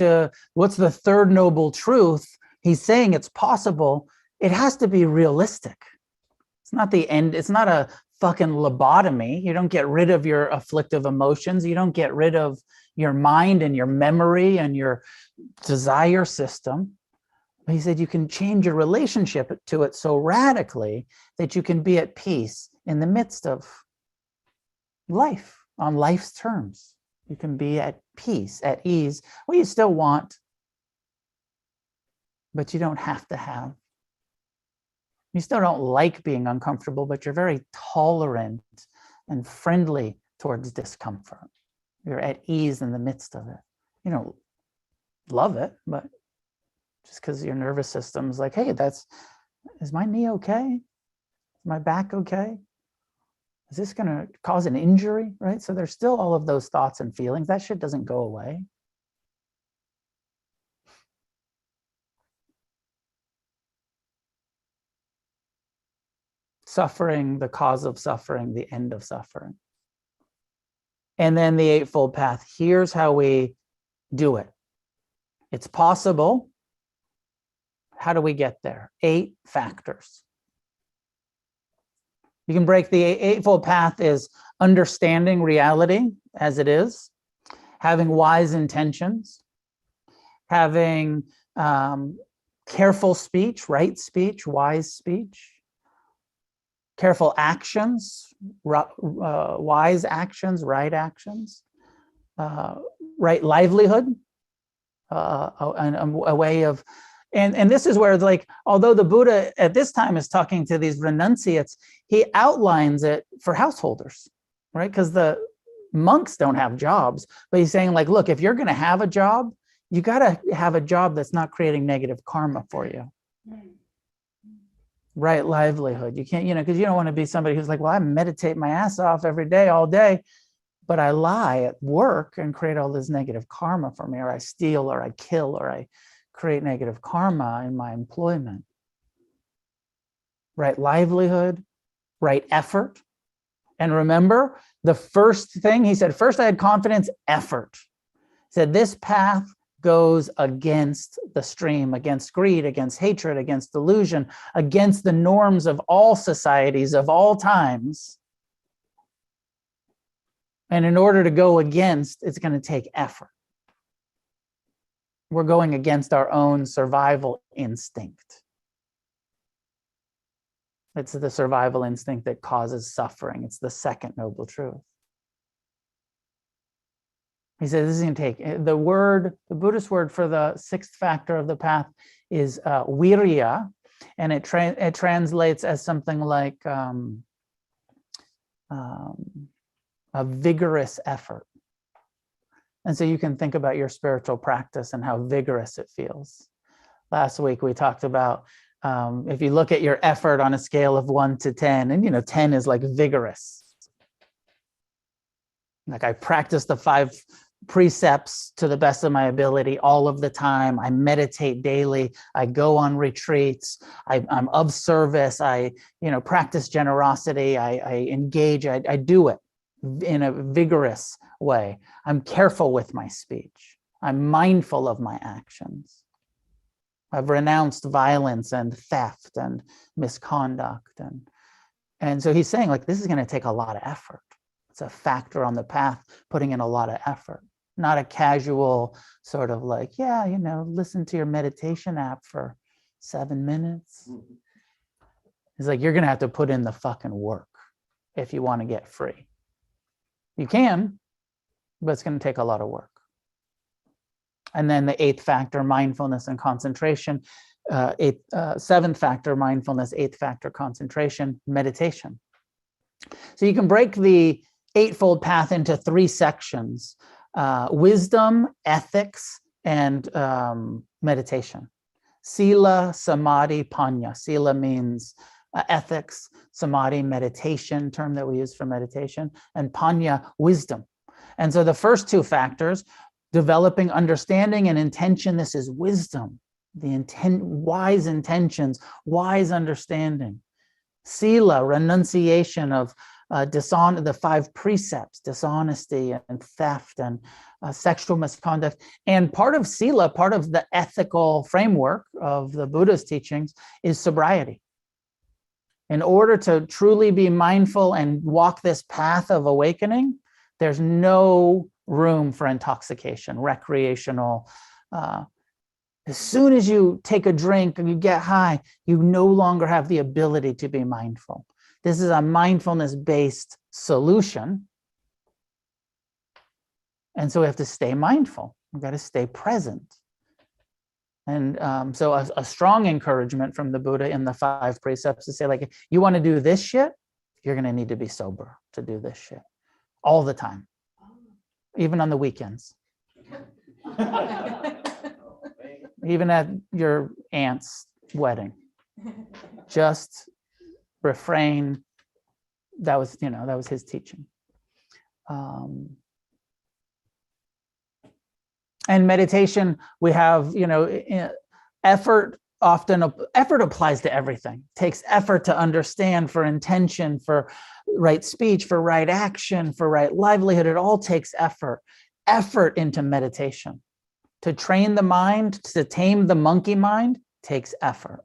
what's the third noble truth, he's saying it's possible. It has to be realistic. It's not the end. It's not a fucking lobotomy. You don't get rid of your afflictive emotions. You don't get rid of your mind and your memory and your desire system. He said you can change your relationship to it so radically that you can be at peace in the midst of life, on life's terms. You can be at peace, at ease. Well, you still want, but you don't have to have. You still don't like being uncomfortable, but you're very tolerant and friendly towards discomfort. You're at ease in the midst of it. You don't love it, but just because your nervous system is like, hey, is my knee okay? Is my back okay? Is this going to cause an injury, right? So there's still all of those thoughts and feelings. That shit doesn't go away. Suffering, the cause of suffering, the end of suffering. And then the Eightfold Path. Here's how we Do it. It's possible. How do we get there? 8 factors. You can break the eightfold path is understanding reality as it is, having wise intentions, having careful speech, right speech, wise speech, careful actions, wise actions, right actions, right livelihood, a way of, and this is where it's like, although the Buddha at this time is talking to these renunciates, he outlines it for householders, right? Because the monks don't have jobs, but he's saying like, look, if you're going to have a job, you got to have a job that's not creating negative karma for you. Right livelihood. You can't, because you don't want to be somebody who's like, well, I meditate my ass off every day, all day, but I lie at work and create all this negative karma for me, or I steal, or I kill, or I create negative karma in my employment. Right livelihood, right effort. And remember, the first thing he said, first I had confidence, effort. He said, this path goes against the stream, against greed, against hatred, against delusion, against the norms of all societies of all times. And in order to go against, it's going to take effort. We're going against our own survival instinct. It's the survival instinct that causes suffering. It's the second noble truth. He says this is going to take, the Buddhist word for the 6th factor of the path is virya, and it translates as something like a vigorous effort. And so you can think about your spiritual practice and how vigorous it feels. Last week we talked about if you look at your effort on a scale of 1 to 10, and 10 is like vigorous. Like I practice the 5 precepts to the best of my ability all of the time. I meditate daily. I go on retreats. I'm of service. I practice generosity. I engage. I do it in a vigorous way. I'm careful with my speech. I'm mindful of my actions. I've renounced violence and theft and misconduct. And so he's saying like, this is going to take a lot of effort. It's a factor on the path, putting in a lot of effort, not a casual sort of like, yeah, listen to your meditation app for 7 minutes. It's like, you're going to have to put in the fucking work if you want to get free. You can, but it's going to take a lot of work. And then the 8th factor, mindfulness and concentration. 7th factor, mindfulness. 8th factor, concentration, meditation. So you can break the eightfold path into 3 sections: wisdom, ethics, and meditation. Sila, samadhi, panya. Sila means ethics, samadhi, meditation, term that we use for meditation, and panya, wisdom. And so the first 2 factors, developing understanding and intention, this is wisdom, wise intentions, wise understanding. Sila, renunciation of the 5 precepts, dishonesty and theft and sexual misconduct. And part of Sila, part of the ethical framework of the Buddha's teachings is sobriety. In order to truly be mindful and walk this path of awakening, there's no room for intoxication, recreational. As soon as you take a drink and you get high, you no longer have the ability to be mindful. This is a mindfulness-based solution. And so we have to stay mindful. We've got to stay present. And so a strong encouragement from the Buddha in the 5 precepts to say, like, you want to do this shit, you're going to need to be sober to do this shit all the time, even on the weekends. Even at your aunt's wedding. Just refrain. That was his teaching. And meditation, we have, effort. Often effort applies to everything. It takes effort to understand, for intention, for right speech, for right action, for right livelihood. It all takes effort into meditation. To train the mind, to tame the monkey mind takes effort.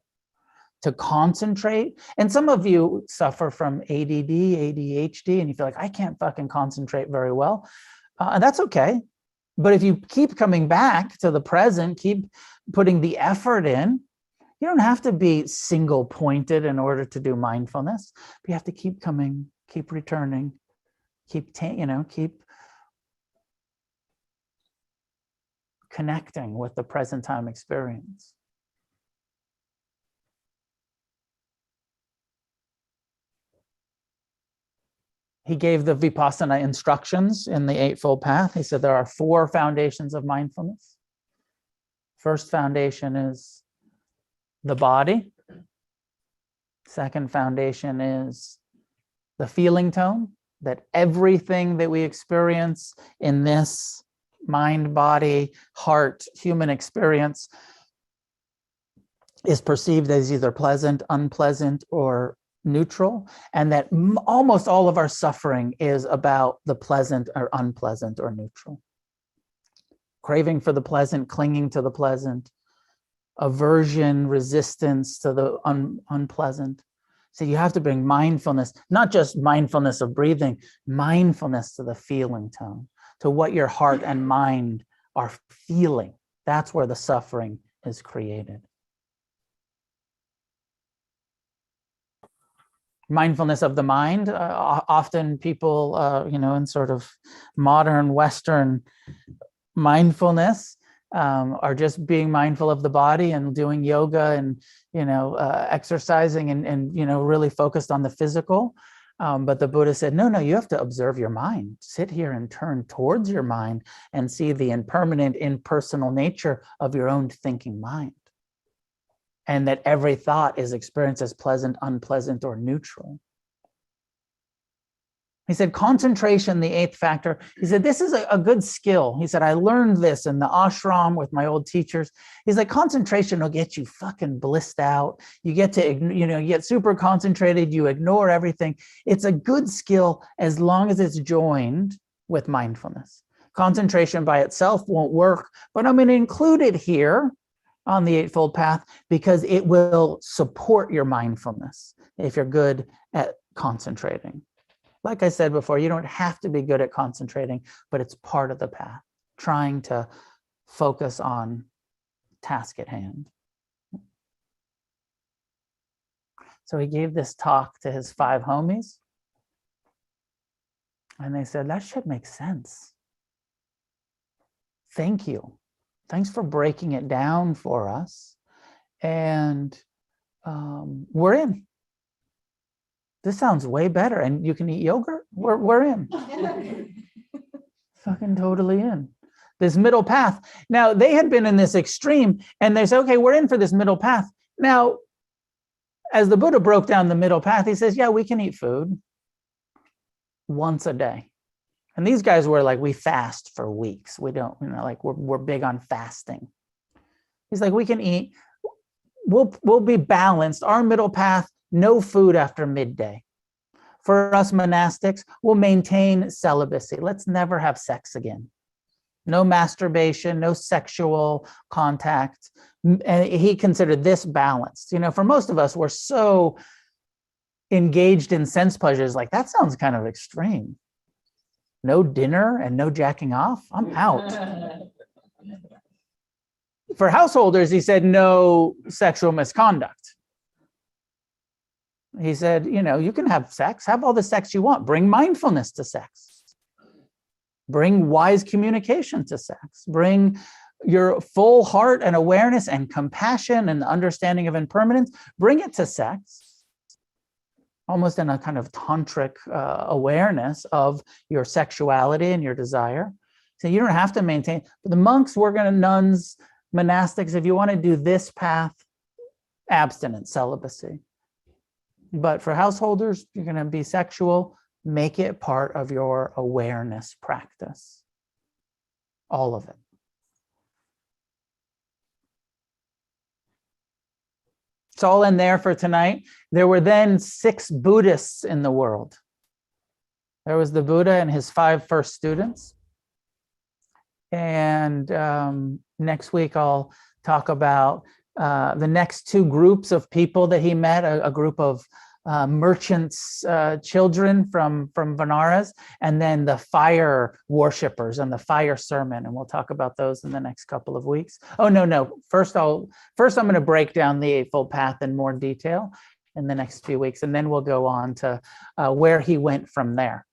To concentrate, and some of you suffer from ADD, ADHD, and you feel like, I can't fucking concentrate very well. And that's okay. But if you keep coming back to the present, keep putting the effort in, you don't have to be single pointed in order to do mindfulness. But you have to keep coming, keep returning, keep connecting with the present time experience. He gave the Vipassana instructions in the Eightfold Path. He said there are 4 foundations of mindfulness. First foundation is the body. Second foundation is the feeling tone, that everything that we experience in this mind, body, heart, human experience is perceived as either pleasant, unpleasant, or neutral, and that almost all of our suffering is about the pleasant or unpleasant or neutral. Craving for the pleasant, clinging to the pleasant, aversion, resistance to the unpleasant. So you have to bring mindfulness, not just mindfulness of breathing, mindfulness to the feeling tone, to what your heart and mind are feeling. That's where the suffering is created. Mindfulness of the mind. Often people, in sort of modern Western mindfulness, are just being mindful of the body and doing yoga and, exercising and really focused on the physical. But the Buddha said, no, you have to observe your mind. Sit here and turn towards your mind and see the impermanent, impersonal nature of your own thinking mind. And that every thought is experienced as pleasant, unpleasant, or neutral. He said, concentration, the 8th factor. He said, this is a good skill. He said, I learned this in the ashram with my old teachers. He's like, concentration will get you fucking blissed out. You get to, you get super concentrated. You ignore everything. It's a good skill as long as it's joined with mindfulness. Concentration by itself won't work, but I'm going to include it here on the Eightfold Path because it will support your mindfulness if you're good at concentrating. Like I said before, you don't have to be good at concentrating, but it's part of the path, trying to focus on task at hand. So he gave this talk to his 5 homies, and they said, that shit makes sense. Thank you. Thanks for breaking it down for us. And we're in. This sounds way better. And you can eat yogurt? We're in. Fucking totally in. This middle path. Now, they had been in this extreme, and they said, okay, we're in for this middle path. Now, as the Buddha broke down the middle path, he says, yeah, we can eat food once a day. And these guys were like, we fast for weeks. We don't, we're big on fasting. He's like, we can eat. We'll be balanced. Our middle path, no food after midday. For us monastics, we'll maintain celibacy. Let's never have sex again. No masturbation, no sexual contact. And he considered this balanced. For most of us, we're so engaged in sense pleasures, like that sounds kind of extreme. No dinner and no jacking off, I'm out. For householders, he said no sexual misconduct. He said, you can have sex, have all the sex you want. Bring mindfulness to sex. Bring wise communication to sex. Bring your full heart and awareness and compassion and the understanding of impermanence. Bring it to sex. Almost in a kind of tantric awareness of your sexuality and your desire. So you don't have to maintain. But the monks, nuns, monastics, if you want to do this path, abstinence, celibacy. But for householders, you're going to be sexual, make it part of your awareness practice. All of it. It's all in there for tonight. There were then 6 Buddhists in the world. There was the Buddha and his 5 first students. And next week, I'll talk about the next two groups of people that he met, a group of merchants' children from Benares, and then the fire worshipers and the fire sermon. And we'll talk about those in the next couple of weeks. Oh, no. First, I'm going to break down the Eightfold Path in more detail in the next few weeks. And then we'll go on to where he went from there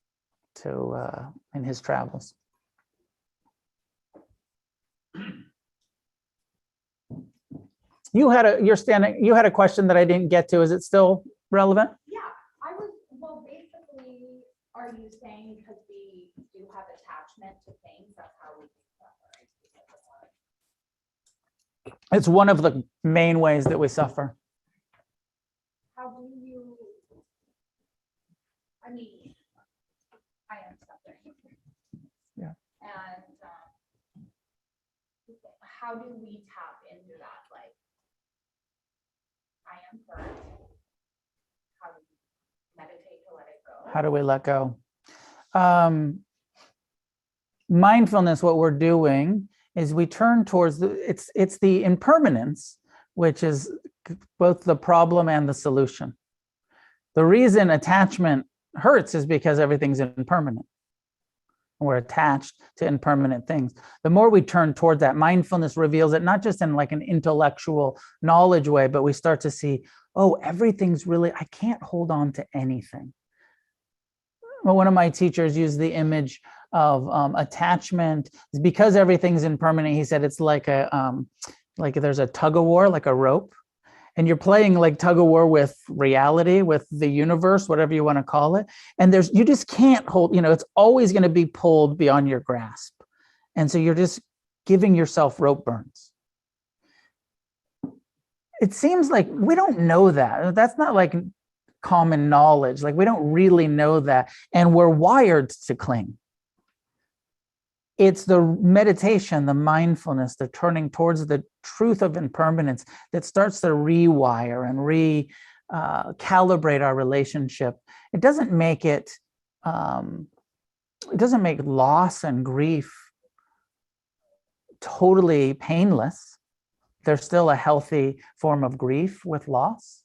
to in his travels. You had a question that I didn't get to. Is it still relevant? Yeah, well, basically, are you saying because we do have attachment to things, that's how we suffer? It's one of the main ways that we suffer. How do you, I mean, I am suffering. Yeah. And how do we tap into that? Like, I am hurt. How do we meditate to let it go? How do we let go? Mindfulness, what we're doing is we turn towards it's the impermanence, which is both the problem and the solution. The reason attachment hurts is because everything's impermanent. We're attached to impermanent things. The more we turn toward that, mindfulness reveals it, not just in like an intellectual knowledge way, but we start to see, oh, everything's really, I can't hold on to anything. Well, one of my teachers used the image of attachment. Because everything's impermanent, he said it's like there's a tug of war, like a rope. And you're playing like tug of war with reality, with the universe, whatever you want to call it. And you just can't hold, it's always going to be pulled beyond your grasp. And so you're just giving yourself rope burns. It seems like we don't know that. That's not like common knowledge. Like we don't really know that. And we're wired to cling. It's the meditation, the mindfulness, the turning towards the truth of impermanence that starts to rewire and calibrate our relationship. It doesn't make loss and grief totally painless. There's still a healthy form of grief with loss,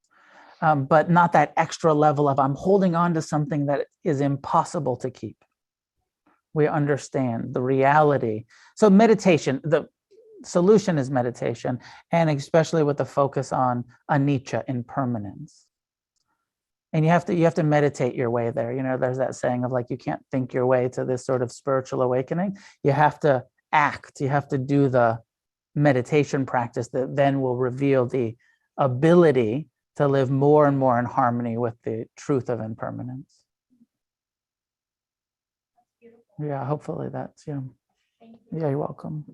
but not that extra level of I'm holding on to something that is impossible to keep. We understand the reality. So meditation, the solution is meditation, and especially with the focus on anicca, impermanence. And you have to meditate your way there. There's that saying of like, you can't think your way to this sort of spiritual awakening. You have to act. You have to do the meditation practice that then will reveal the ability to live more and more in harmony with the truth of impermanence. Yeah, hopefully that's, Thank you. Yeah, you're welcome.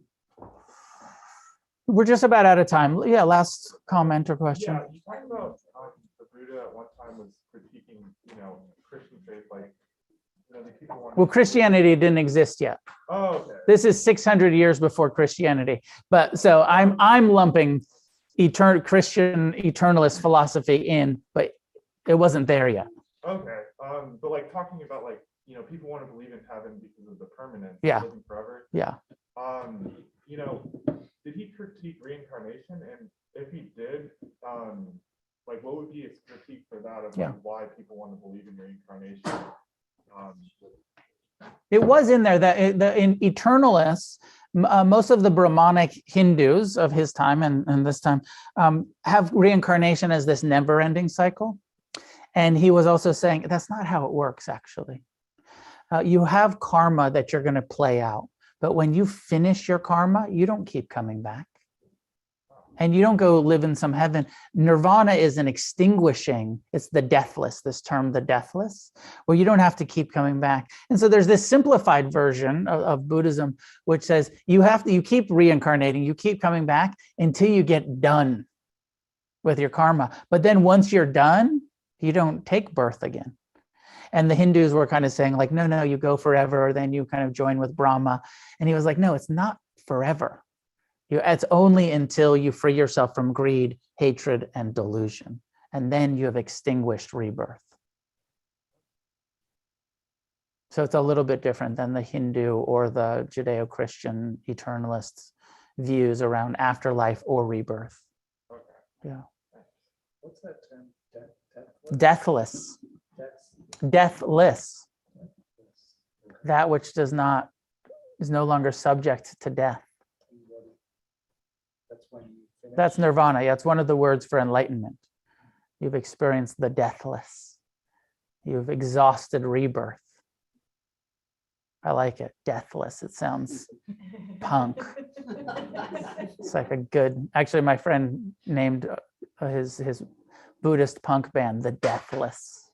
We're just about out of time. Yeah, last comment or question. Yeah, you talked about the Buddha at one time was critiquing, Christian faith, like, the people want. Well, Christianity didn't exist yet. Oh, okay. This is 600 years before Christianity. But so I'm lumping Christian eternalist philosophy in, but it wasn't there yet. Okay. But like talking about like, people want to believe in heaven because of the permanence, Yeah. living forever. Yeah. Did he critique reincarnation? And if he did, like what would be his critique for that of like why people want to believe in reincarnation? It was in there that in eternalists, most of the Brahmanic Hindus of his time and this time have reincarnation as this never-ending cycle. And he was also saying that's not how it works, actually. You have karma that you're going to play out. But when you finish your karma, you don't keep coming back. And you don't go live in some heaven. Nirvana is an extinguishing, it's the deathless, this term, the deathless, where you don't have to keep coming back. And so there's this simplified version of Buddhism, which says you keep reincarnating, you keep coming back until you get done with your karma. But then once you're done, you don't take birth again. And the Hindus were kind of saying like, no, you go forever, or then you kind of join with Brahma. And he was like, no, it's not forever. It's only until you free yourself from greed, hatred, and delusion. And then you have extinguished rebirth. So it's a little bit different than the Hindu or the Judeo-Christian eternalist views around afterlife or rebirth. Okay. Yeah. What's that term? Deathless. Deathless. That which is no longer subject to death. That's when you finish. That's nirvana. Yeah, it's one of the words for enlightenment. You've experienced the deathless. You've exhausted rebirth. I like it. Deathless. It sounds punk. It's like a good, actually my friend named his Buddhist punk band, The Deathless.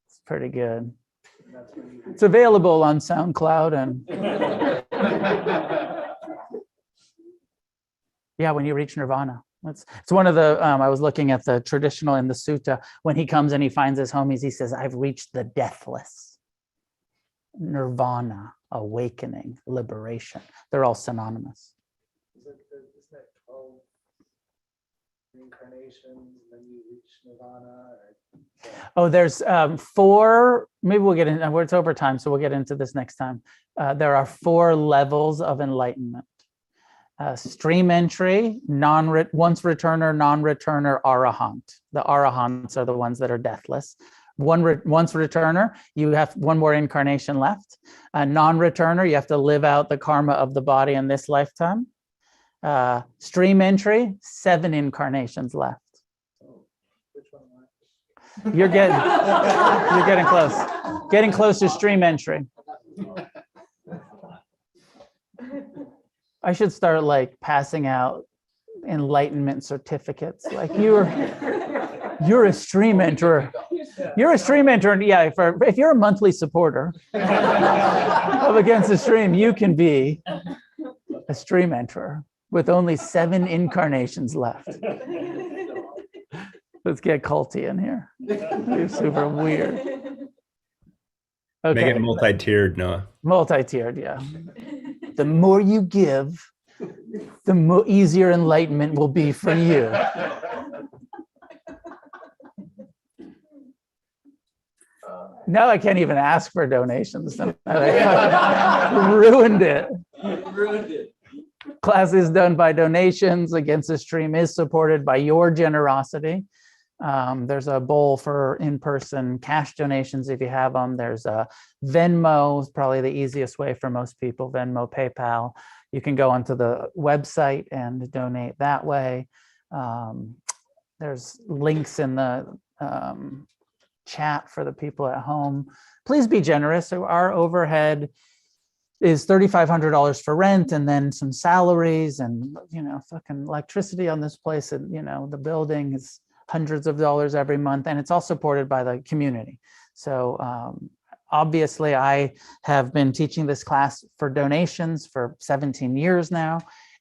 It's pretty good. That's when you It's available on SoundCloud and yeah, when you reach nirvana. It's one of the, I was looking at the traditional in the sutta, when he comes and he finds his homies, he says, I've reached the deathless. Nirvana, awakening, liberation. They're all synonymous. isn't that 12 reincarnations, then you reach nirvana? Oh, there's 4, maybe we'll get in, it's over time, so we'll get into this next time. There are 4 levels of enlightenment. Stream entry, once returner, non-returner, arahant. The arahants are the ones that are deathless. Once returner, you have 1 more incarnation left. Non-returner, you have to live out the karma of the body in this lifetime. Stream entry, 7 incarnations left. Which one am I? You're getting close. Getting close to stream entry. I should start like passing out enlightenment certificates. Like you're a stream enterer. You're a stream enterer. Yeah, if you're a monthly supporter of Against the Stream, you can be a stream enterer with only 7 incarnations left. Let's get culty in here. You're super weird. Okay. Make it multi-tiered, Noah. Multi-tiered, yeah. The more you give, the more easier enlightenment will be for you. Now I can't even ask for donations. I ruined it. Class is done by donations. Against the Stream is supported by your generosity. There's a bowl for in-person cash donations if you have them. There's a Venmo, is probably the easiest way for most people, Venmo, PayPal. You can go onto the website and donate that way. There's links in the chat for the people at home. Please be generous. So our overhead is $3,500 for rent and then some salaries and, fucking electricity on this place. And, the building is hundreds of dollars every month, and it's all supported by the community. So obviously I have been teaching this class for donations for 17 years now,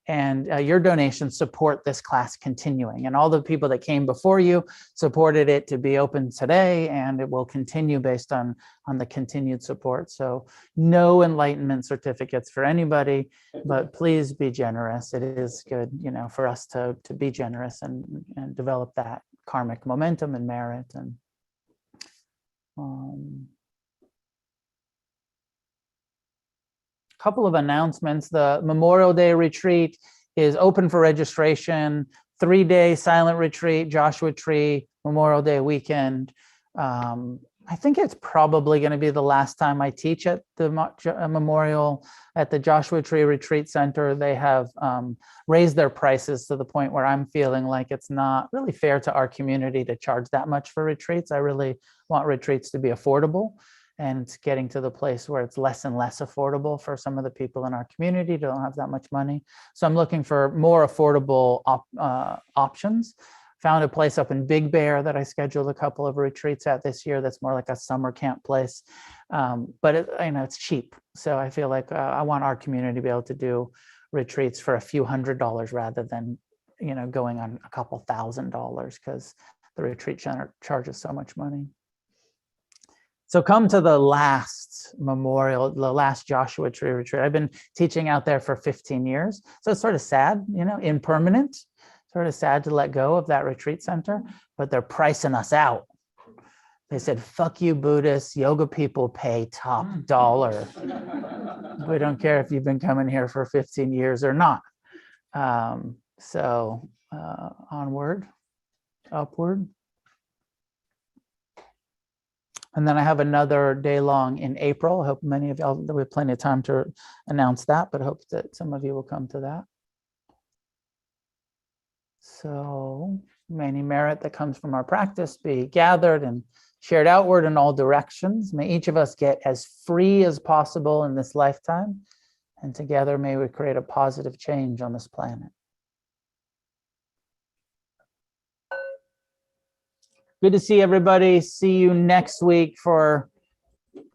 and your donations support this class continuing, and all the people that came before you supported it to be open today, and it will continue based on the continued support. So no enlightenment certificates for anybody, but please be generous. It is good, for us to be generous and develop that karmic momentum and merit. And couple of announcements. The Memorial Day retreat is open for registration. 3-day silent retreat, Joshua Tree, Memorial Day weekend. I think it's probably going to be the last time I teach at the memorial at the Joshua Tree Retreat Center. They have raised their prices to the point where I'm feeling like it's not really fair to our community to charge that much for retreats. I really want retreats to be affordable, and it's getting to the place where it's less and less affordable for some of the people in our community who don't have that much money. So I'm looking for more affordable options. Found a place up in Big Bear that I scheduled a couple of retreats at this year. That's more like a summer camp place, but it's cheap. So I feel like I want our community to be able to do retreats for a few $100s rather than going on a couple $1,000, because the retreat center charges so much money. So come to the last Joshua Tree retreat. I've been teaching out there for 15 years. So it's sort of sad, impermanent, sort of sad to let go of that retreat center, but they're pricing us out. They said, fuck you, Buddhists. Yoga people pay top dollar. We don't care if you've been coming here for 15 years or not. Onward, upward. And then I have another day long in April. I hope many of y'all, we have plenty of time to announce that, but I hope that some of you will come to that. So may any merit that comes from our practice be gathered and shared outward in all directions. May each of us get as free as possible in this lifetime. And together may we create a positive change on this planet. Good to see everybody. See you next week for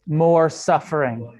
more suffering.